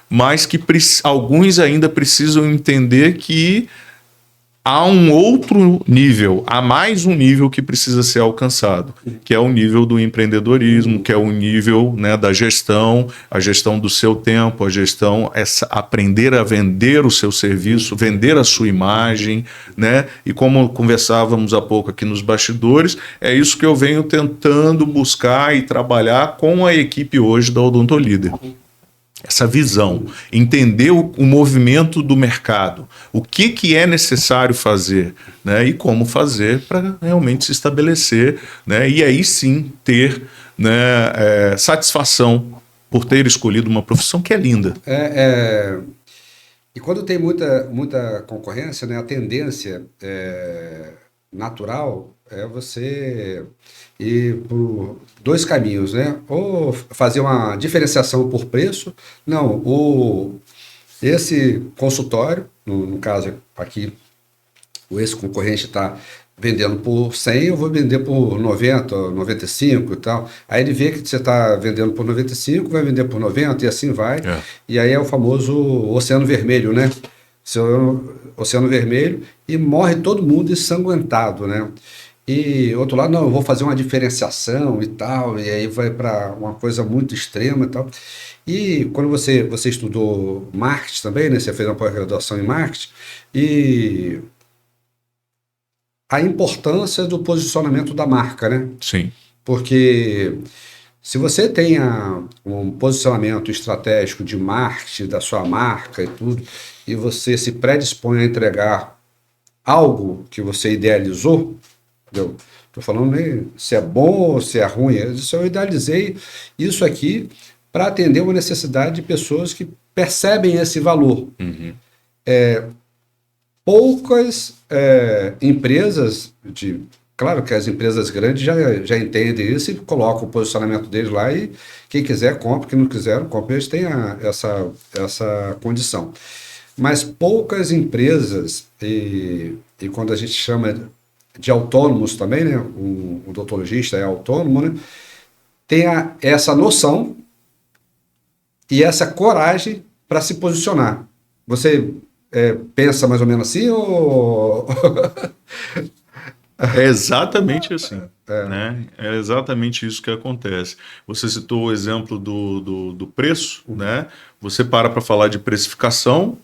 mas que alguns ainda precisam entender que há um outro nível, há mais um nível que precisa ser alcançado, que é o nível do empreendedorismo, que é o nível, né, da gestão, a gestão do seu tempo, a gestão, aprender a vender o seu serviço, vender a sua imagem, né? E como conversávamos há pouco aqui nos bastidores, é isso que eu venho tentando buscar e trabalhar com a equipe hoje da Odontolíder. Essa visão, entender o movimento do mercado, o que é necessário fazer, né, e como fazer para realmente se estabelecer, né, e aí sim ter, né, satisfação por ter escolhido uma profissão que é linda. E quando tem muita concorrência, né, a tendência natural é você ir por dois caminhos, né? Ou fazer uma diferenciação por preço. Não, esse consultório, no caso aqui, esse concorrente está vendendo por 100, eu vou vender por 90, 95 e tal. Aí ele vê que você está vendendo por 95, vai vender por 90 e assim vai. E aí é o famoso oceano vermelho, né? Oceano vermelho, e morre todo mundo ensanguentado, né? E outro lado, não, eu vou fazer uma diferenciação e tal, e aí vai para uma coisa muito extrema e tal. E quando você estudou marketing também, né? Você fez uma pós-graduação em marketing, e a importância do posicionamento da marca, né? Sim. Porque se você tem um posicionamento estratégico de marketing da sua marca e tudo, e você se predispõe a entregar algo que você idealizou, entendeu? Estou falando nem se é bom ou se é ruim, eu idealizei isso aqui para atender uma necessidade de pessoas que percebem esse valor. Poucas empresas, claro que as empresas grandes já entendem isso e colocam o posicionamento deles lá, e quem quiser compra, quem não quiser não compra, eles têm essa condição. Mas poucas empresas, e quando a gente chama de autônomos também, né, o odontologista é autônomo, né, tem essa noção e essa coragem para se posicionar. Você pensa mais ou menos assim, ou... É exatamente assim, né? É exatamente isso que acontece. Você citou o exemplo do preço, né? Você para falar de precificação,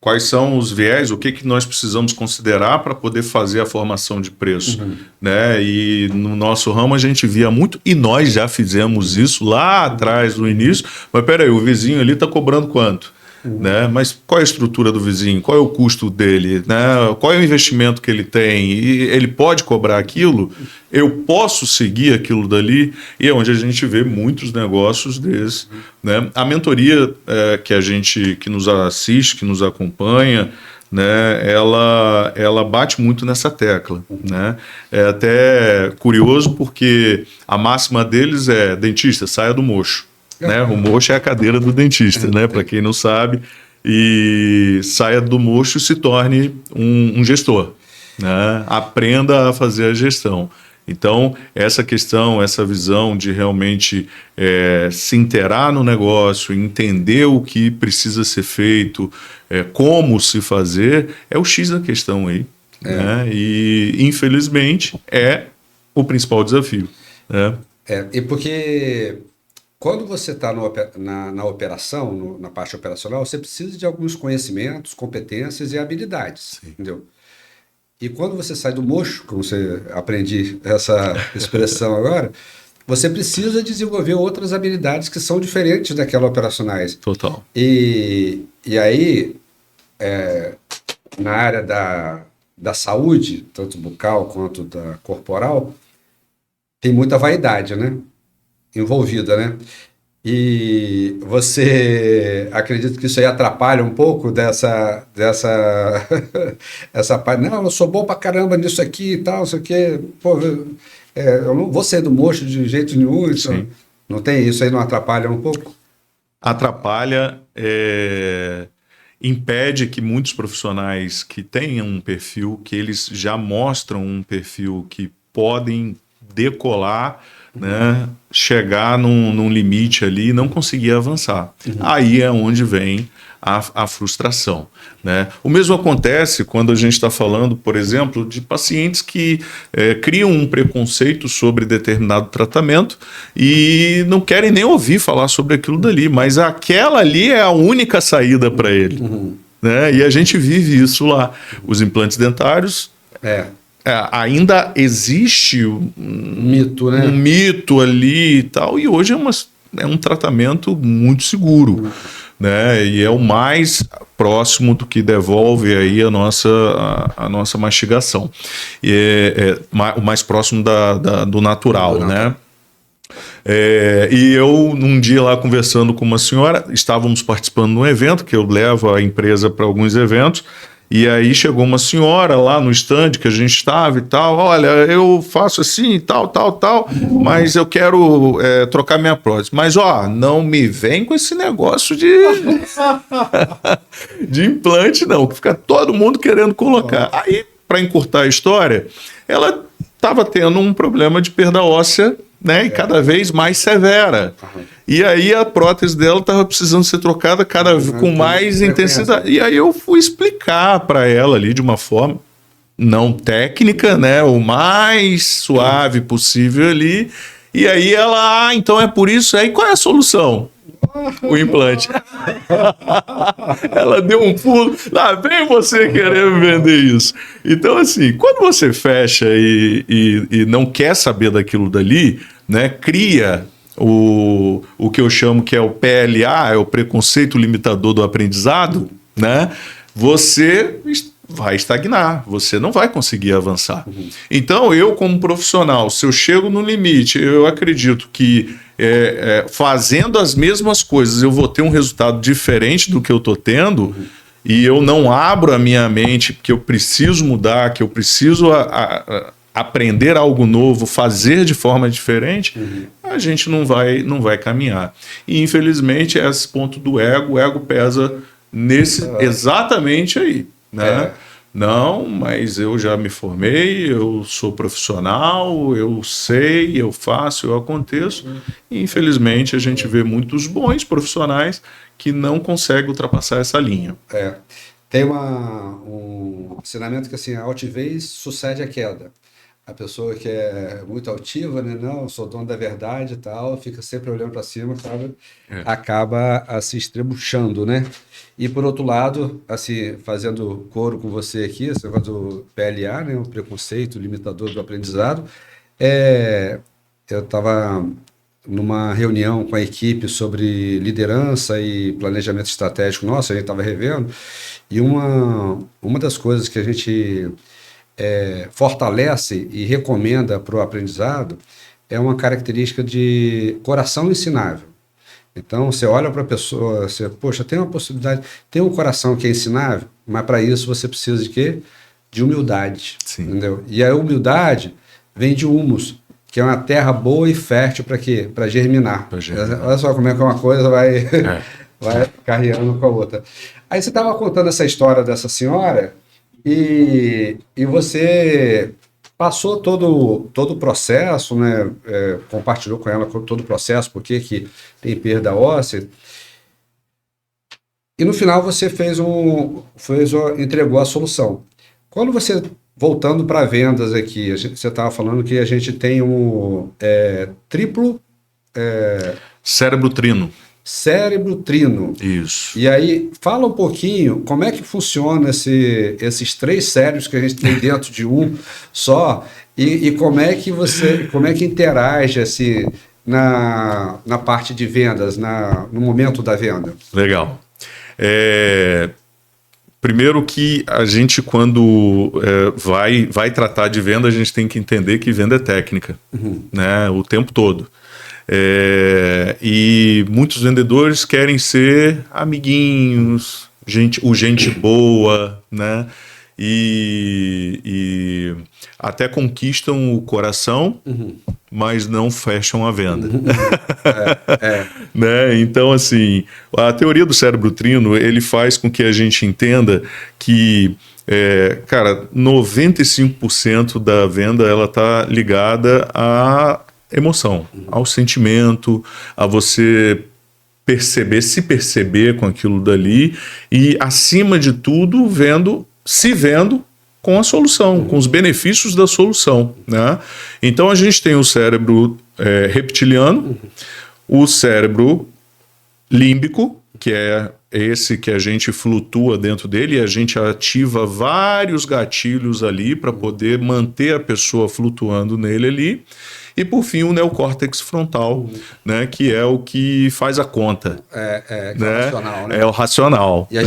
quais são os viés, o que nós precisamos considerar para poder fazer a formação de preço, né? E no nosso ramo a gente via muito, e nós já fizemos isso lá atrás, no início, mas peraí, o vizinho ali está cobrando quanto? Né? Mas qual é a estrutura do vizinho? Qual é o custo dele? Né? Qual é o investimento que ele tem? E ele pode cobrar aquilo? Eu posso seguir aquilo dali? E é onde a gente vê muitos negócios desses. Né? A mentoria que nos assiste, que nos acompanha, né, ela bate muito nessa tecla, né? É até curioso porque a máxima deles é: dentista, saia do mocho, né? O mocho é a cadeira do dentista, né? Para quem não sabe, e saia do mocho e se torne um gestor, né? Aprenda a fazer a gestão. Então, essa questão, essa visão de realmente se inteirar no negócio, entender o que precisa ser feito, como se fazer, é o X da questão aí. Né? E, infelizmente, é o principal desafio. Né? E porque quando você está na operação, na parte operacional, você precisa de alguns conhecimentos, competências e habilidades, entendeu? E quando você sai do mocho, como você aprendi essa expressão agora, você precisa desenvolver outras habilidades que são diferentes daquelas operacionais. Total. E aí, na área da saúde, tanto bucal quanto da corporal, tem muita vaidade, né? Envolvida, né? E você acredita que isso aí atrapalha um pouco essa parte? Não, eu sou bom pra caramba nisso aqui e tal, não sei o quê. Pô, eu não vou ser do mocho de jeito nenhum. Então, não tem isso aí, não atrapalha um pouco? Atrapalha, impede que muitos profissionais que tenham um perfil, que eles já mostram um perfil que podem decolar, né, chegar num limite ali e não conseguir avançar. Aí é onde vem a frustração. Né? O mesmo acontece quando a gente está falando, por exemplo, de pacientes que criam um preconceito sobre determinado tratamento e não querem nem ouvir falar sobre aquilo dali, mas aquela ali é a única saída para ele. Né? E a gente vive isso lá. Os implantes dentários... ainda existe mito, né? Um mito ali e tal, e hoje é um tratamento muito seguro, né? E é o mais próximo do que devolve aí a nossa mastigação. E o mais próximo do natural, né? E eu, num dia lá conversando com uma senhora, estávamos participando de um evento, que eu levo a empresa para alguns eventos, e aí chegou uma senhora lá no stand que a gente estava e tal: olha, eu faço assim, tal, mas eu quero trocar minha prótese. Mas, não me vem com esse negócio de de implante, não, que fica todo mundo querendo colocar. Aí, para encurtar a história, ela estava tendo um problema de perda óssea, né, e cada vez mais severa. E aí a prótese dela estava precisando ser trocada com mais intensidade. E aí eu fui explicar para ela ali de uma forma não técnica, né, o mais suave possível ali. E aí ela, então é por isso. Aí qual é a solução? O implante. Ela deu um pulo. Lá vem você querer me vender isso. Então, assim, quando você fecha e não quer saber daquilo dali, né, cria o que eu chamo que é o PLA, é o preconceito limitador do aprendizado, né? Você vai estagnar, você não vai conseguir avançar. Então, eu como profissional, se eu chego no limite, eu acredito que fazendo as mesmas coisas eu vou ter um resultado diferente do que eu estou tendo, e eu não abro a minha mente que eu preciso mudar, que eu preciso aprender algo novo, fazer de forma diferente, a gente não vai caminhar. E, infelizmente, esse ponto do ego, o ego pesa exatamente aí, né? Não, mas eu já me formei, eu sou profissional, eu sei, eu faço, eu aconteço. E, infelizmente, a gente vê muitos bons profissionais que não conseguem ultrapassar essa linha. Tem um ensinamento que assim, a altivez sucede a queda. A pessoa que é muito altiva, né? Não, sou dono da verdade e tal, fica sempre olhando para cima, acaba se estrebuchando, né? E por outro lado, assim, fazendo coro com você aqui, esse negócio do PLA, né? O preconceito limitador do aprendizado, eu estava numa reunião com a equipe sobre liderança e planejamento estratégico nosso, a gente estava revendo, e uma das coisas que a gente fortalece e recomenda para o aprendizado é uma característica de coração ensinável. Então, você olha para a pessoa, você, poxa, tem uma possibilidade, tem um coração que é ensinável, mas para isso você precisa de quê? De humildade, Sim. entendeu? E a humildade vem de humus, que é uma terra boa e fértil para quê? Para germinar. Olha só como é que uma coisa vai, vai carreando com a outra. Aí você estava contando essa história dessa senhora e você passou todo o processo, né? Compartilhou com ela todo o processo, por que tem perda óssea. E no final você entregou a solução. Quando você, voltando para vendas aqui, você estava falando que a gente tem um triplo... Cérebro trino. Cérebro trino. Isso. E aí, fala um pouquinho como é que funciona esses 3 cérebros que a gente tem dentro de um só, e como é que interage assim, na parte de vendas, no momento da venda. Legal. Primeiro que a gente, quando vai tratar de venda, a gente tem que entender que venda é técnica, né, o tempo todo. E muitos vendedores querem ser amiguinhos, gente boa, né? E até conquistam o coração, mas não fecham a venda. Né? Então, assim, a teoria do cérebro trino, ele faz com que a gente entenda que, cara, 95% da venda ela está ligada a emoção, ao sentimento, a você se perceber com aquilo dali e, acima de tudo, se vendo com a solução, com os benefícios da solução, né? Então a gente tem o cérebro reptiliano, o cérebro límbico, que é esse que a gente flutua dentro dele, e a gente ativa vários gatilhos ali para poder manter a pessoa flutuando nele ali. E, por fim, o neocórtex frontal, né, que é o que faz a conta. É né? o racional, né? É o racional. E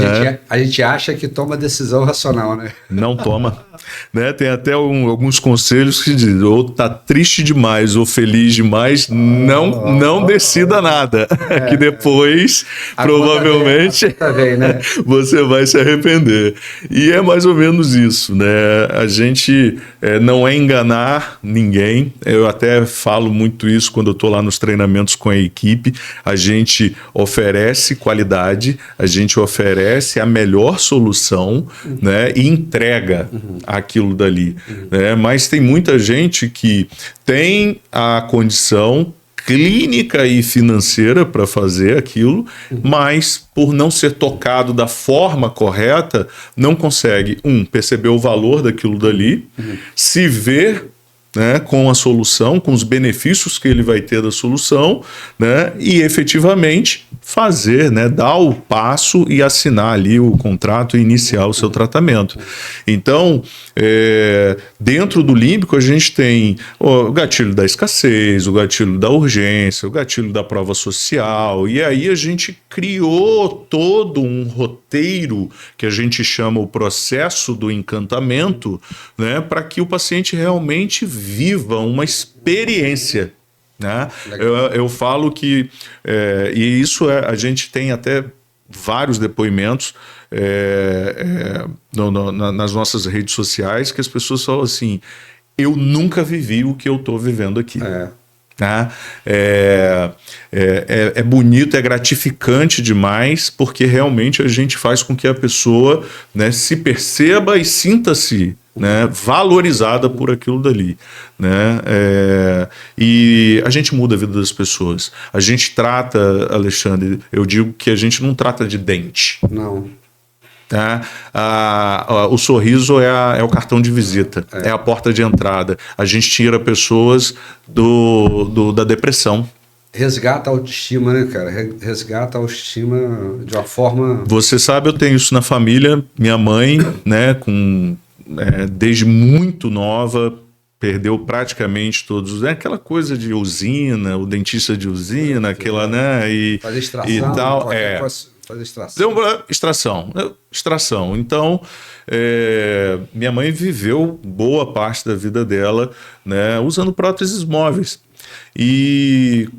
a gente acha que toma decisão racional, né? Não toma. Né? Tem até alguns conselhos que dizem, ou tá triste demais ou feliz demais, não decida nada. Que depois, provavelmente, vem, né? você vai se arrepender. E é mais ou menos isso, né? A gente não é enganar ninguém. Eu até falo muito isso quando eu estou lá nos treinamentos com a equipe. A gente oferece qualidade, a gente oferece a melhor solução, né? E entrega aquilo dali. Né? Mas tem muita gente que tem a condição clínica e financeira para fazer aquilo, mas por não ser tocado da forma correta, não consegue, perceber o valor daquilo dali, se ver, né, com a solução, com os benefícios que ele vai ter da solução, né, e efetivamente fazer, né, dar o passo e assinar ali o contrato e iniciar o seu tratamento. Então, dentro do límbico a gente tem o gatilho da escassez, o gatilho da urgência, o gatilho da prova social, e aí a gente criou todo um roteiro que a gente chama o processo do encantamento, né, para que o paciente realmente viva uma experiência. Né? Eu falo que, e isso a gente tem até vários depoimentos nas nossas redes sociais, que as pessoas falam assim, eu nunca vivi o que eu estou vivendo aqui. Né? É bonito, é gratificante demais, porque realmente a gente faz com que a pessoa, né, se perceba e sinta-se, né, valorizada por aquilo dali, né? E a gente muda a vida das pessoas. A gente trata, Alexandre, eu digo que a gente não trata de dente. Não. Tá? O sorriso é o cartão de visita, é a porta de entrada. A gente tira pessoas da depressão. Resgata a autoestima, né, cara? Resgata a autoestima de uma forma... Você sabe, eu tenho isso na família. Minha mãe, né, desde muito nova, perdeu praticamente todos... aquela coisa de usina, o dentista de usina, aquela, né? Fazer extração, e tal. Fazer extração. Extração. Então, minha mãe viveu boa parte da vida dela, né, usando próteses móveis. E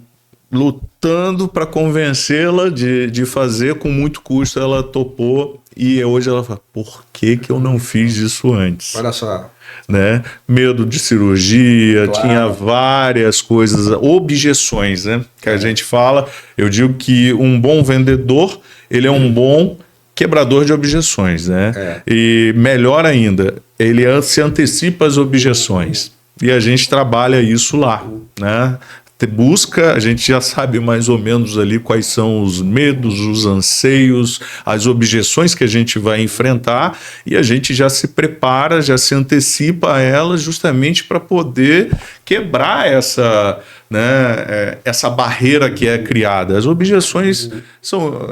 lutando para convencê-la de fazer com muito custo, ela topou e hoje ela fala, por que eu não fiz isso antes? Olha só. Né? Medo de cirurgia, Claro. tinha várias coisas, objeções, né? Que a gente fala. Eu digo que um bom vendedor, ele é um bom quebrador de objeções, né? E melhor ainda, ele se antecipa às objeções. E a gente trabalha isso lá, né? Busca, a gente já sabe mais ou menos ali quais são os medos, os anseios, as objeções que a gente vai enfrentar e a gente já se prepara, já se antecipa a elas justamente para poder quebrar essa, né, essa barreira que é criada. As objeções são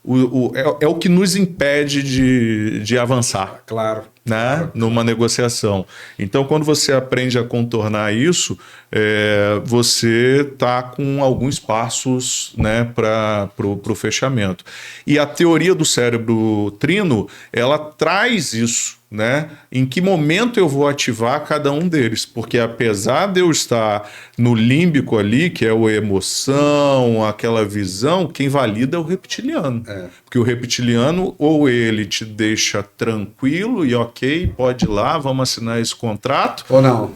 o que nos impede de avançar. Claro. Né? Numa negociação. Então, quando você aprende a contornar isso, você está com alguns passos, né, para o fechamento. E a teoria do cérebro trino, ela traz isso, né? Em que momento eu vou ativar cada um deles? Porque apesar de eu estar no límbico ali, que é a emoção, aquela visão, quem valida é o reptiliano. Porque o reptiliano, ou ele te deixa tranquilo e ok, pode ir lá, vamos assinar esse contrato. Ou não.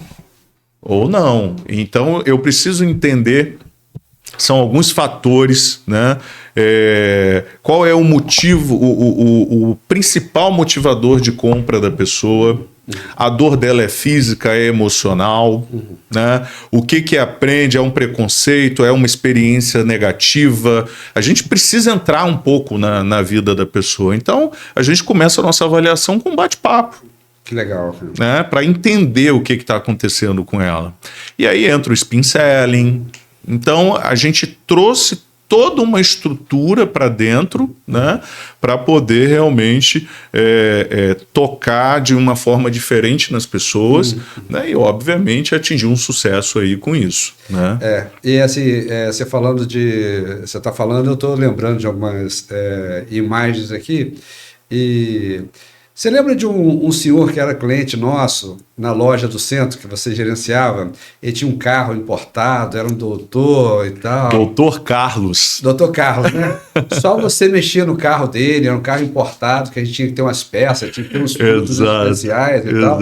Ou não. Então eu preciso entender, são alguns fatores, né? Qual é o motivo, o principal motivador de compra da pessoa? A dor dela é física, é emocional, né? O que aprende? É um preconceito? É uma experiência negativa? A gente precisa entrar um pouco na vida da pessoa. Então, a gente começa a nossa avaliação com um bate-papo. Que legal. Né? Para entender o que está acontecendo com ela. E aí entra o spin selling. Então, a gente trouxe toda uma estrutura para dentro, né, para poder realmente tocar de uma forma diferente nas pessoas, né, e obviamente atingir um sucesso aí com isso, né? E assim, você está falando, eu estou lembrando de algumas imagens aqui, e você lembra de um senhor que era cliente nosso na loja do centro que você gerenciava? Ele tinha um carro importado, era um doutor e tal. Doutor Carlos. Doutor Carlos, né? Só você mexia no carro dele, era um carro importado, que a gente tinha que ter umas peças, tinha que ter uns produtos especiais e tal.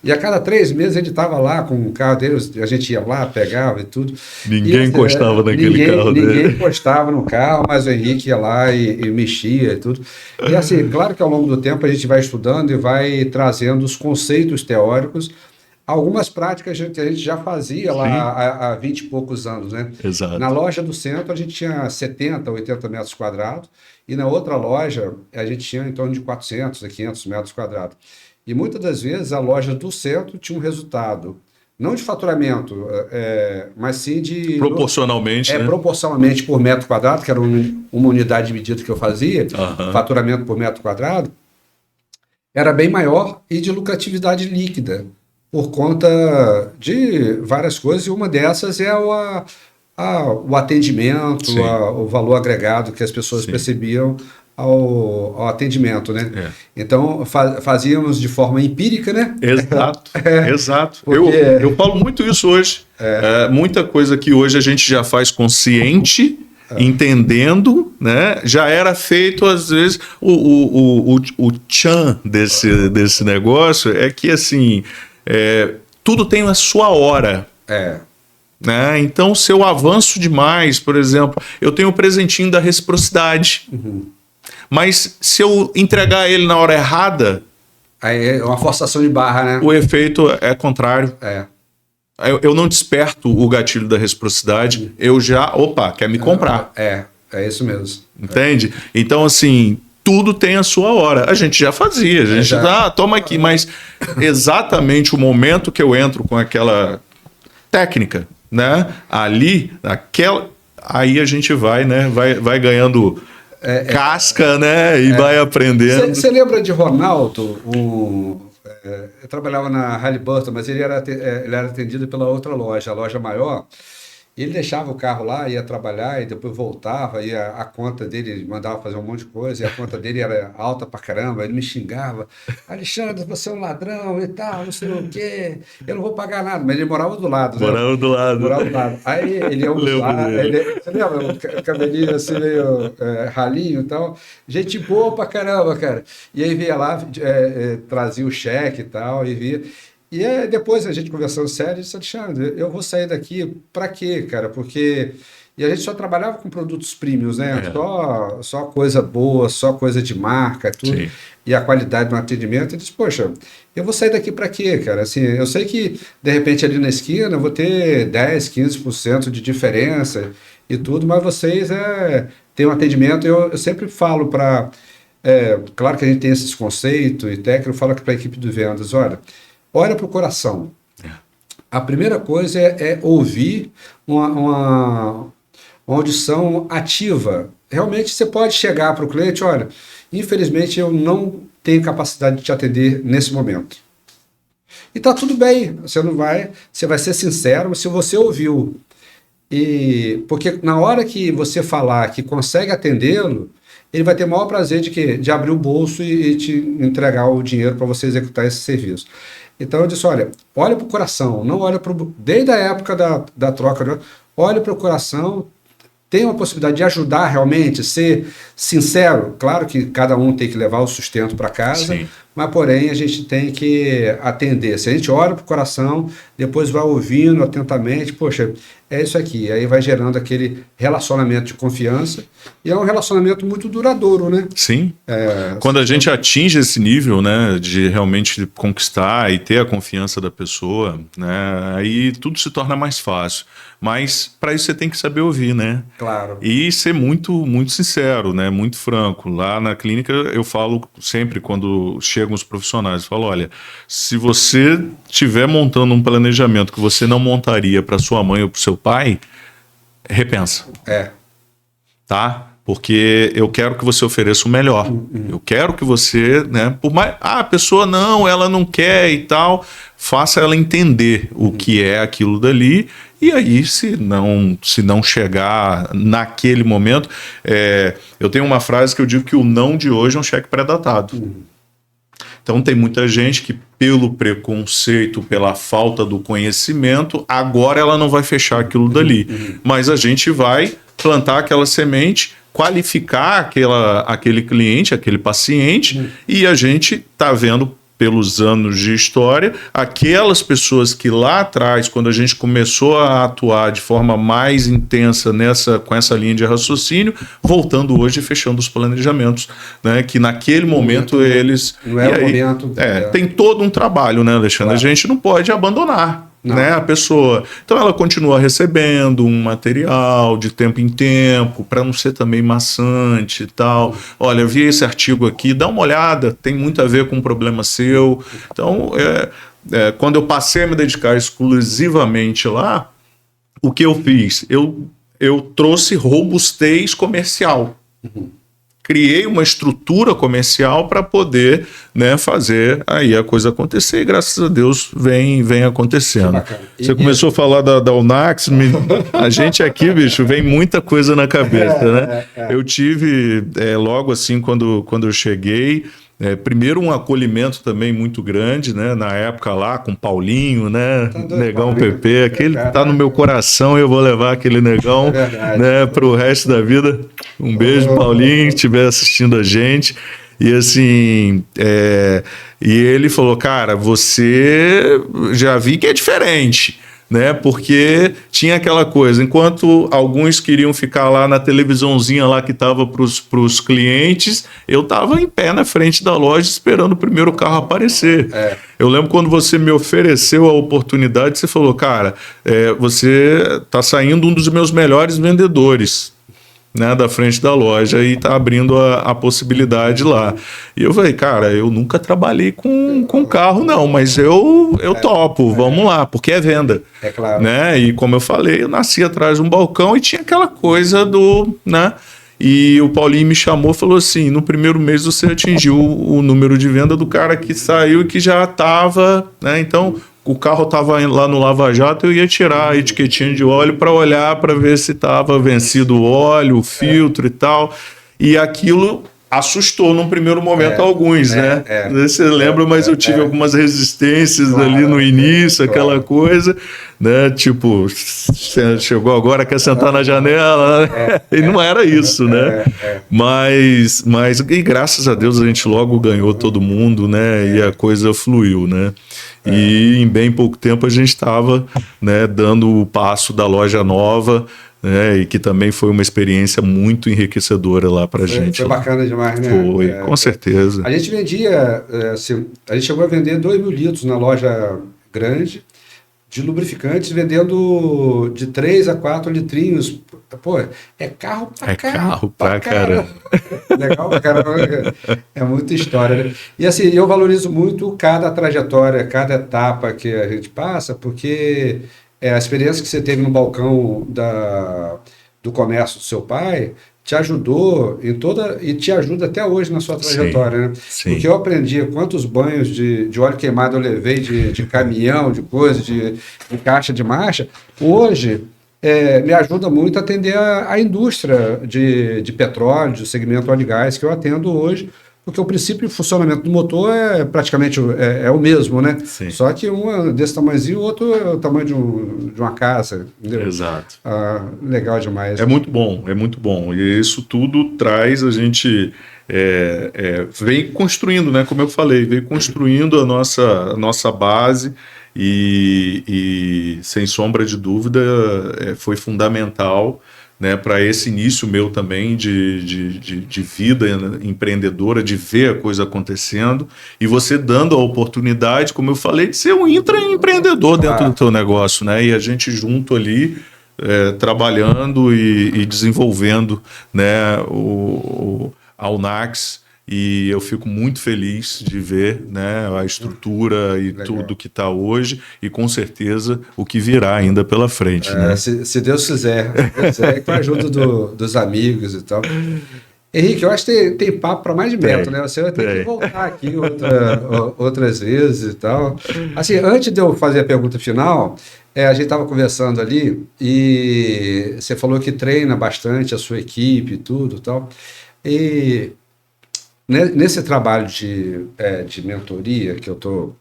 E a cada 3 meses ele estava lá com o carro dele, a gente ia lá, pegava e tudo. Ninguém encostava naquele carro dele. Ninguém encostava no carro, mas o Henrique ia lá e mexia e tudo. E assim, claro que ao longo do tempo a gente vai estudando e vai trazendo os conceitos teóricos, algumas práticas que a gente já fazia lá há 20 e poucos anos, né? Exato. Na loja do centro a gente tinha 70, 80 metros quadrados e na outra loja a gente tinha em torno de 400 a 500 metros quadrados. E muitas das vezes a loja do centro tinha um resultado, não de faturamento, mas sim de... Proporcionalmente, né? Proporcionalmente por metro quadrado, que era uma unidade de medida que eu fazia, faturamento por metro quadrado, era bem maior e de lucratividade líquida, por conta de várias coisas, e uma dessas é o atendimento, o valor agregado que as pessoas percebiam ao atendimento, né? Então, fazíamos de forma empírica, né? Exato, exato. Porque... Eu falo muito isso hoje. Muita coisa que hoje a gente já faz consciente, entendendo, né? Já era feito, às vezes, o tchan desse negócio é que, assim, tudo tem a sua hora. Né? Então, se eu avanço demais, por exemplo, eu tenho o presentinho da reciprocidade. Mas se eu entregar ele na hora errada... Aí é uma forçação de barra, né? O efeito é contrário. Eu não desperto o gatilho da reciprocidade, eu já... Opa, quer me comprar. É isso mesmo. Entende? Então, assim, tudo tem a sua hora. A gente já fazia, a gente toma aqui, mas exatamente o momento que eu entro com aquela técnica, né? Ali, aí a gente vai, né? Vai ganhando... casca, né? E vai aprendendo. Você lembra de Ronaldo? Eu trabalhava na Halliburton, mas ele era atendido pela outra loja, a loja maior. E ele deixava o carro lá, ia trabalhar e depois voltava, e a conta dele, ele mandava fazer um monte de coisa, e a conta dele era alta pra caramba, ele me xingava, Alexandre, você é um ladrão e tal, não sei o quê, eu não vou pagar nada, mas ele morava do lado, né? Morava do lado. Morava do lado. Aí ele ia Lembro almoçar, dele. você lembra? O cabelinho assim meio ralinho e tal, gente boa pra caramba, cara. E aí via lá, trazia o cheque e tal, e via. E depois a gente conversando sério, disse, Alexandre, eu vou sair daqui para quê, cara? Porque. E a gente só trabalhava com produtos premiums, né? É, Só coisa boa, só coisa de marca, tudo. sim. E a qualidade do atendimento. Eu disse, poxa, eu vou sair daqui para quê, cara? Assim, eu sei que, de repente, ali na esquina eu vou ter 10, 15% de diferença e tudo, mas vocês têm um atendimento. Eu sempre falo para. Claro que a gente tem esses conceitos e técnicos, eu falo para a equipe de vendas, olha para o coração. A primeira coisa é ouvir uma audição ativa. Realmente você pode chegar para o cliente, olha, infelizmente eu não tenho capacidade de te atender nesse momento. E tá tudo bem, você vai ser sincero, se você ouviu. Porque na hora que você falar que consegue atendê-lo, ele vai ter o maior prazer de abrir o bolso e te entregar o dinheiro para você executar esse serviço. Então eu disse, olha para o coração, não olha para desde a época da troca, olha para o coração, tem uma possibilidade de ajudar realmente, ser sincero. Claro que cada um tem que levar o sustento para casa, Sim. mas porém a gente tem que atender. Se a gente olha para o coração, depois vai ouvindo atentamente, poxa, é isso aqui. Aí vai gerando aquele relacionamento de confiança e é um relacionamento muito duradouro, né? Sim. Quando a gente atinge esse nível, né, de realmente conquistar e ter a confiança da pessoa, né, aí tudo se torna mais fácil. Mas para isso você tem que saber ouvir, né? Claro. E ser muito, muito sincero, né? Muito franco. Lá na clínica eu falo sempre quando chegam os profissionais, eu falo, olha, se você estiver montando um planejamento que você não montaria para sua mãe ou para o seu pai, repensa. Tá? Porque eu quero que você ofereça o melhor. Eu quero que você, né? Por mais, a pessoa ela não quer e tal, faça ela entender o que é aquilo dali. E aí, se não chegar naquele momento, eu tenho uma frase que eu digo que o não de hoje é um cheque pré-datado. Então tem muita gente que, pelo preconceito, pela falta do conhecimento, agora ela não vai fechar aquilo dali. Mas a gente vai plantar aquela semente, qualificar aquele cliente, aquele paciente, e a gente está vendo pelos anos de história, aquelas pessoas que lá atrás, quando a gente começou a atuar de forma mais intensa com essa linha de raciocínio, voltando hoje e fechando os planejamentos, né? Que naquele momento eles... Não é o momento... Tem todo um trabalho, né, Alexandre? Claro. A gente não pode abandonar. Não. Né, a pessoa. Então ela continua recebendo um material de tempo em tempo, para não ser também maçante e tal. Olha, eu vi esse artigo aqui, dá uma olhada, tem muito a ver com um problema seu. Então, quando eu passei a me dedicar exclusivamente lá, o que eu fiz? Eu trouxe robustez comercial. Criei uma estrutura comercial para poder, né, fazer aí a coisa acontecer, e graças a Deus vem acontecendo. Você começou a falar da Unax, a gente aqui, bicho, vem muita coisa na cabeça, né? Eu tive, logo assim, quando eu cheguei, primeiro um acolhimento também muito grande, né? Na época lá com Paulinho, né? Negão PP, aquele tá no meu coração e eu vou levar aquele negão, né, pro resto da vida. Um beijo, Paulinho, que estiver assistindo a gente. E assim, e ele falou, cara, você já vi que é diferente. Né? Porque tinha aquela coisa, enquanto alguns queriam ficar lá na televisãozinha lá que estava para os clientes, eu estava em pé na frente da loja esperando o primeiro carro aparecer. Eu lembro quando você me ofereceu a oportunidade, você falou, cara, você está saindo um dos meus melhores vendedores, né, da frente da loja, e tá abrindo a possibilidade lá. E eu falei, cara, eu nunca trabalhei com carro, não, mas eu topo, vamos lá, porque é venda. É claro. Né? E como eu falei, eu nasci atrás de um balcão e tinha aquela coisa né? E o Paulinho me chamou e falou assim, no primeiro mês você atingiu o número de venda do cara que saiu e que já estava, né? Então, o carro estava lá no Lava Jato, eu ia tirar a etiquetinha de óleo para olhar, para ver se estava vencido o óleo, o filtro e tal. E aquilo assustou num primeiro momento alguns, né? Não sei se você lembra, mas eu tive algumas resistências ali no início, aquela coisa, né? Tipo, você chegou agora, quer sentar na janela, né? E não era isso, né? Mas e graças a Deus a gente logo ganhou todo mundo, né? E a coisa fluiu, né? E em bem pouco tempo a gente estava, né, dando o passo da loja nova, e que também foi uma experiência muito enriquecedora lá pra gente. Foi bacana demais, né? Foi, com certeza. A gente vendia, assim, a gente chegou a vender 2.000 litros na loja grande de lubrificantes, vendendo de 3 a 4 litrinhos. Pô, é carro pra caramba. Carro pra caramba. Legal pra caramba. É muita história, né? E assim, eu valorizo muito cada trajetória, cada etapa que a gente passa, porque a experiência que você teve no balcão do comércio do seu pai te ajudou em toda e te ajuda até hoje na sua trajetória, né? Sim. Porque eu aprendi quantos banhos de óleo queimado eu levei de caminhão, de coisa, de caixa de marcha. Hoje me ajuda muito a atender a indústria de petróleo, de segmento óleo e gás que eu atendo hoje. Porque o princípio de funcionamento do motor é praticamente o mesmo, né? Sim. Só que um é desse tamanhozinho, o outro é o tamanho de uma casa. Entendeu? Exato. Legal demais. É muito bom, é muito bom. E isso tudo traz a gente... vem construindo, né? Como eu falei, vem construindo a nossa base e sem sombra de dúvida, foi fundamental, né, para esse início meu também de vida empreendedora, de ver a coisa acontecendo e você dando a oportunidade, como eu falei, de ser um intraempreendedor dentro do teu negócio, né, e a gente junto ali trabalhando e desenvolvendo, né, a Unax. E eu fico muito feliz de ver, né, a estrutura e legal. Tudo que está hoje e com certeza o que virá ainda pela frente. Né? Se Deus quiser, com a ajuda dos amigos e tal. Henrique, eu acho que tem papo para mais de metro, né? Você vai ter que voltar aqui outras vezes e tal. Assim, antes de eu fazer a pergunta final, a gente estava conversando ali e você falou que treina bastante a sua equipe e tudo e tal. E nesse trabalho de mentoria que eu estou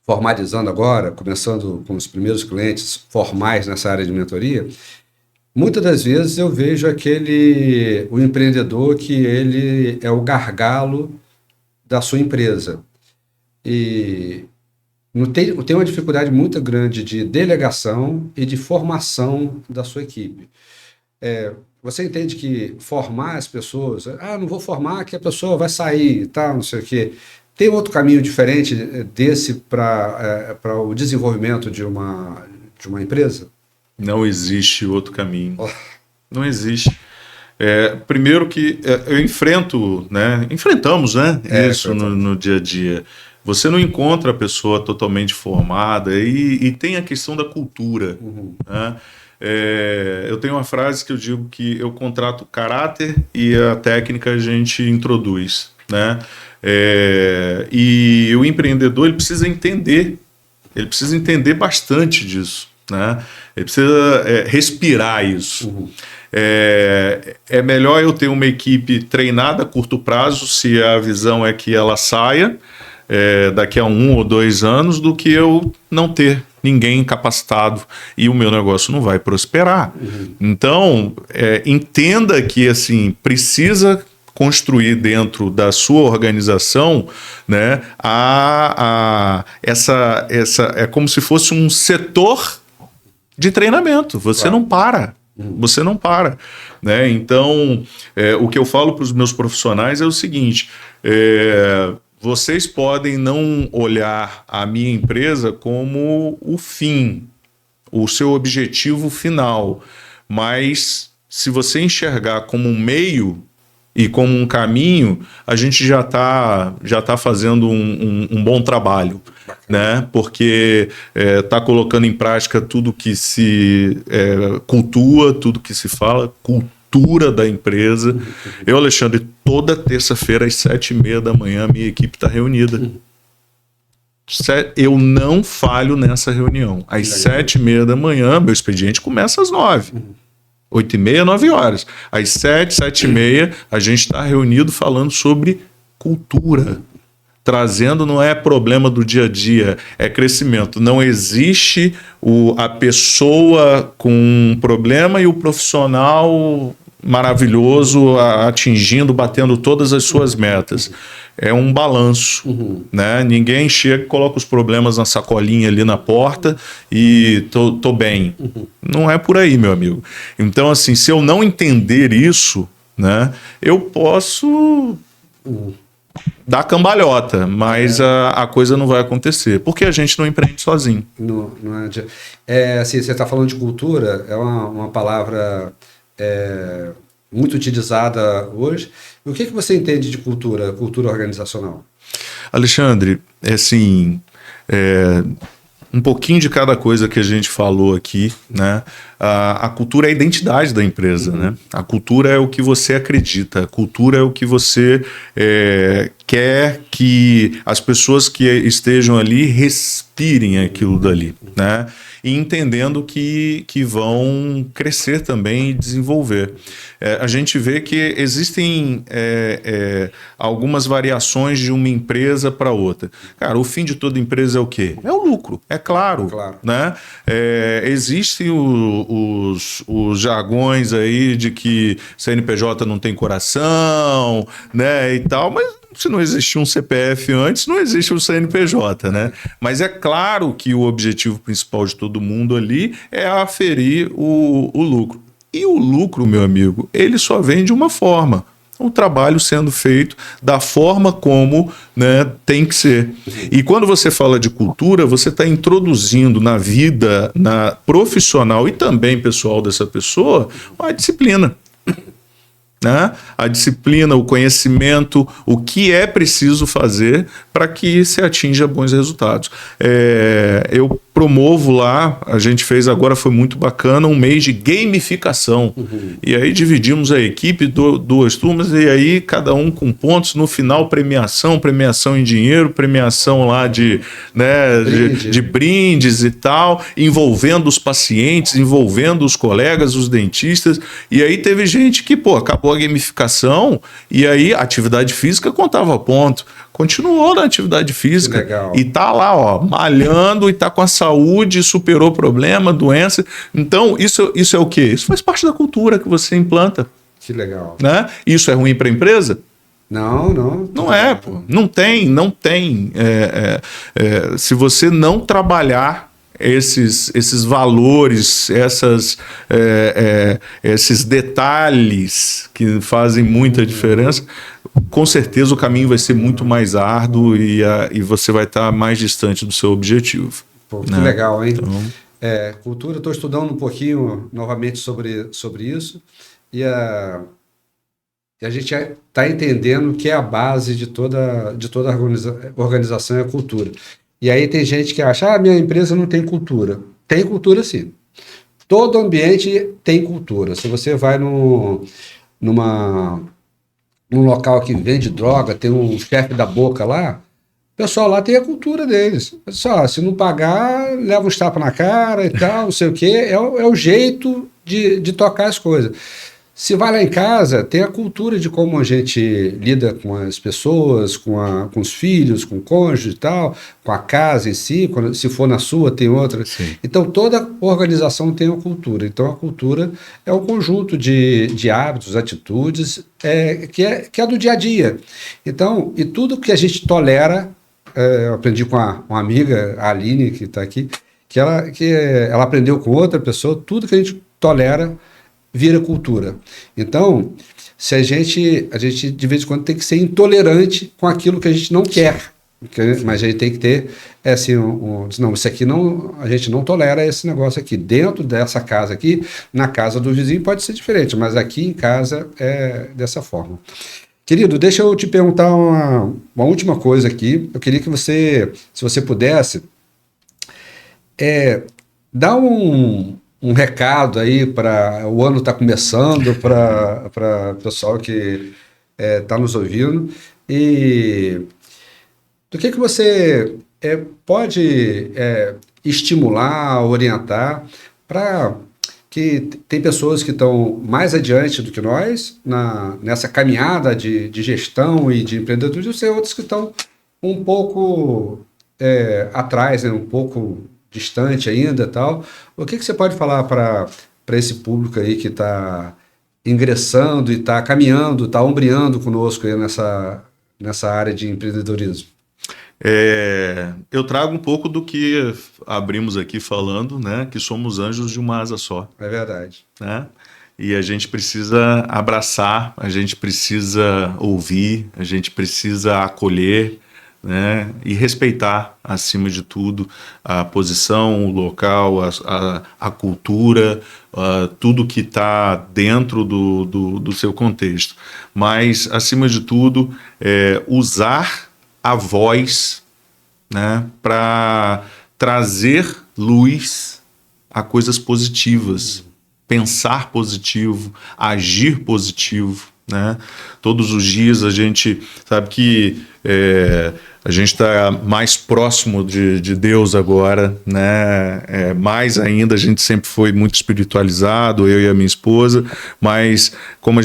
formalizando agora, começando com os primeiros clientes formais nessa área de mentoria, muitas das vezes eu vejo o empreendedor que ele é o gargalo da sua empresa. E tem uma dificuldade muito grande de delegação e de formação da sua equipe. Você entende que formar as pessoas... não vou formar que a pessoa vai sair e tal, não sei o quê. Tem outro caminho diferente desse para o desenvolvimento de uma empresa? Não existe outro caminho. Não existe. Primeiro que eu enfrentamos, né, isso no dia a dia. Você não encontra a pessoa totalmente formada e tem a questão da cultura, né? Eu tenho uma frase que eu digo que eu contrato o caráter e a técnica a gente introduz, né? E o empreendedor ele precisa entender bastante disso, né? Ele precisa respirar isso. É melhor eu ter uma equipe treinada a curto prazo, se a visão é que ela saia daqui a 1 ou 2 anos, do que eu não ter ninguém capacitado e o meu negócio não vai prosperar. Então, entenda que assim, precisa construir dentro da sua organização, né, essa é como se fosse um setor de treinamento. Você não para. Você não para, né? Então, o que eu falo para os meus profissionais é o seguinte: vocês podem não olhar a minha empresa como o fim, o seu objetivo final, mas se você enxergar como um meio e como um caminho, a gente já tá fazendo um bom trabalho, né? Porque tá colocando em prática tudo que se cultua, tudo que se fala, cultura da empresa. Eu, Alexandre, toda terça-feira às 7h30 da manhã, a minha equipe está reunida. Eu não falho nessa reunião. Às 7h30 da manhã, meu expediente começa às 9h. 8h30, 9h. Às 7h, 7h30, a gente está reunido falando sobre cultura. Trazendo não é problema do dia a dia, é crescimento. Não existe a pessoa com um problema e o profissional maravilhoso atingindo, batendo todas as suas metas. É um balanço, né? Ninguém chega e coloca os problemas na sacolinha ali na porta e tô bem. Não é por aí, meu amigo. Então, assim, se eu não entender isso, né, eu posso dar cambalhota, mas a coisa não vai acontecer, porque a gente não empreende sozinho. Não assim, você está falando de cultura, é uma palavra muito utilizada hoje. O que você entende de cultura organizacional? Alexandre, assim, um pouquinho de cada coisa que a gente falou aqui, né? A cultura é a identidade da empresa, né? A cultura é o que você acredita, a cultura é o que você quer que as pessoas que estejam ali respirem aquilo dali, né? E entendendo que vão crescer também e desenvolver. A gente vê que existem algumas variações de uma empresa para outra. Cara, o fim de toda empresa é o quê? É o lucro, é claro. Né? Existem os jargões aí de que CNPJ não tem coração, né, e tal, mas se não existia um CPF antes, não existe o CNPJ, né? Mas é claro que o objetivo principal de todo mundo ali é aferir o lucro. E o lucro, meu amigo, ele só vem de uma forma. O trabalho sendo feito da forma como, né, tem que ser. E quando você fala de cultura, você está introduzindo na vida profissional e também pessoal dessa pessoa uma disciplina. Né? A disciplina, o conhecimento, o que é preciso fazer para que se atinja bons resultados. Eu promovo lá, a gente fez agora, foi muito bacana, um mês de gamificação. E aí dividimos a equipe, duas turmas, e aí cada um com pontos, no final premiação em dinheiro, premiação lá de brindes e tal, envolvendo os pacientes, envolvendo os colegas, os dentistas, e aí teve gente que, acabou a gamificação, e aí a atividade física contava ponto. Continuou na atividade física e tá lá, ó, malhando e tá com a saúde, superou problema, doença. Então, isso é o quê? Isso faz parte da cultura que você implanta. Que legal. Né? Isso é ruim para a empresa? Não. Não é, pô. Não tem. Se você não trabalhar esses valores, esses detalhes que fazem muita diferença, com certeza o caminho vai ser muito mais árduo e você vai estar mais distante do seu objetivo. Pô, que legal, hein? Então... cultura, estou estudando um pouquinho novamente sobre isso e a gente está entendendo que é a base de toda organização é a cultura. E aí tem gente que acha, minha empresa não tem cultura. Tem cultura, sim. Todo ambiente tem cultura. Se você vai num local que vende droga, tem um chefe da boca lá, o pessoal lá tem a cultura deles. Só, se não pagar, leva uns tapas na cara e tal, não sei o quê. É o jeito de tocar as coisas. Se vai lá em casa, tem a cultura de como a gente lida com as pessoas, com os filhos, com o cônjuge e tal, com a casa em si, se for na sua, tem outra. Sim. Então, toda organização tem uma cultura. Então, a cultura é um conjunto de hábitos, atitudes, que é do dia a dia. Então, e tudo que a gente tolera, eu aprendi com uma amiga, a Aline, que está aqui, que ela aprendeu com outra pessoa, tudo que a gente tolera vira cultura. Então, se a gente de vez em quando tem que ser intolerante com aquilo que a gente não quer, mas a gente tem que ter assim, não, isso aqui não, a gente não tolera esse negócio aqui. Dentro dessa casa aqui, na casa do vizinho pode ser diferente, mas aqui em casa é dessa forma. Querido, deixa eu te perguntar uma última coisa aqui. Eu queria que você, se você pudesse, dar um recado aí para o ano está começando, para o pessoal que está nos ouvindo, e do que você pode estimular, orientar para que tem pessoas que estão mais adiante do que nós nessa caminhada de gestão e de empreendedorismo, e outros que estão um pouco atrás, né, um pouco distante ainda, tal. O que você pode falar para esse público aí que está ingressando e está caminhando, está ombreando conosco aí nessa área de empreendedorismo? Eu trago um pouco do que abrimos aqui falando, né? Que somos anjos de uma asa só. É verdade. Né? E a gente precisa abraçar, a gente precisa ouvir, a gente precisa acolher, né? E respeitar, acima de tudo, a posição, o local, a cultura, tudo que está dentro do seu contexto. Mas, acima de tudo, usar a voz, né, para trazer luz a coisas positivas, pensar positivo, agir positivo, né? Todos os dias a gente sabe que a gente está mais próximo de Deus agora, né? Mais ainda, a gente sempre foi muito espiritualizado, eu e a minha esposa, mas como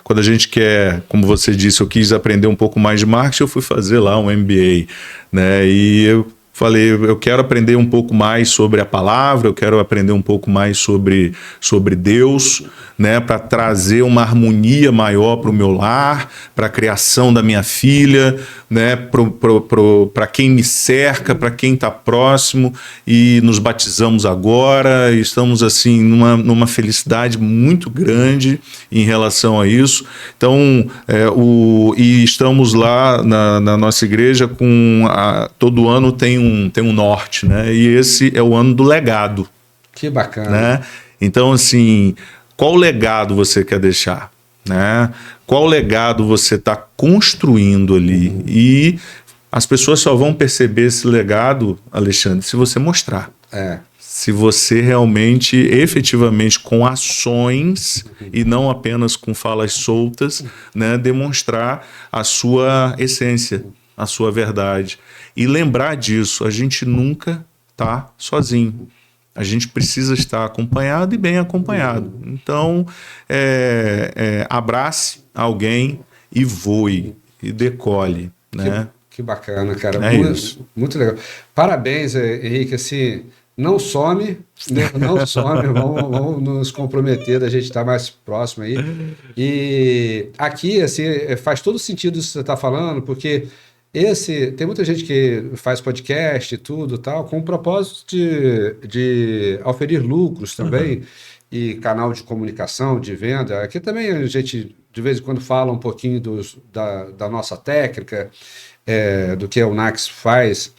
quando a gente quer, como você disse, eu quis aprender um pouco mais de marketing, eu fui fazer lá um MBA, né? E eu falei, eu quero aprender um pouco mais sobre a palavra, eu quero aprender um pouco mais sobre Deus, né, para trazer uma harmonia maior para o meu lar, para a criação da minha filha, né, para quem me cerca, para quem está próximo, e nos batizamos agora, e estamos assim numa felicidade muito grande em relação a isso. Então, e estamos lá na nossa igreja todo ano tem um norte, né? E esse é o ano do legado. Que bacana. Né? Então, assim, qual legado você quer deixar? Né? Qual legado você está construindo ali? E as pessoas só vão perceber esse legado, Alexandre, se você mostrar. Se você realmente, efetivamente, com ações e não apenas com falas soltas, né, demonstrar a sua essência, a sua verdade. E lembrar disso, a gente nunca está sozinho. A gente precisa estar acompanhado e bem acompanhado. Então, abrace alguém e voe, e decole. Né? Que bacana, cara. Isso. Muito legal. Parabéns, Henrique. Assim, não some, né? Não some. Vamos nos comprometer da gente estar mais próximo aí. E aqui, assim, faz todo sentido isso que você está falando, porque tem muita gente que faz podcast e tudo tal, com o propósito de oferir lucros também, e canal de comunicação, de venda. Aqui também a gente, de vez em quando, fala um pouquinho da nossa técnica, do que a Unax faz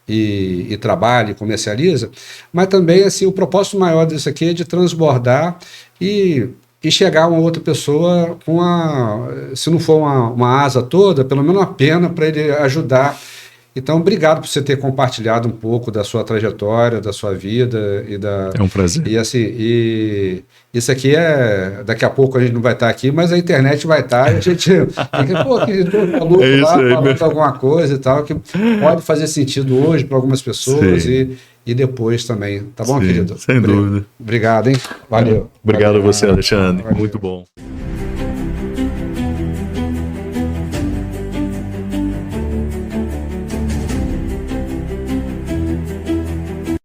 e trabalha e comercializa, mas também assim, o propósito maior disso aqui é de transbordar e chegar a uma outra pessoa com se não for uma asa toda, pelo menos uma pena para ele ajudar. Então, obrigado por você ter compartilhado um pouco da sua trajetória, da sua vida. É um prazer. E assim, isso aqui daqui a pouco a gente não vai estar aqui, mas a internet vai estar, e a gente que maluco lá falando alguma coisa e tal, que pode fazer sentido hoje para algumas pessoas e depois também. Tá bom, querido? Sem dúvida. Obrigado, hein? Valeu. Obrigado Valeu. a você, Alexandre. Valeu. Muito bom.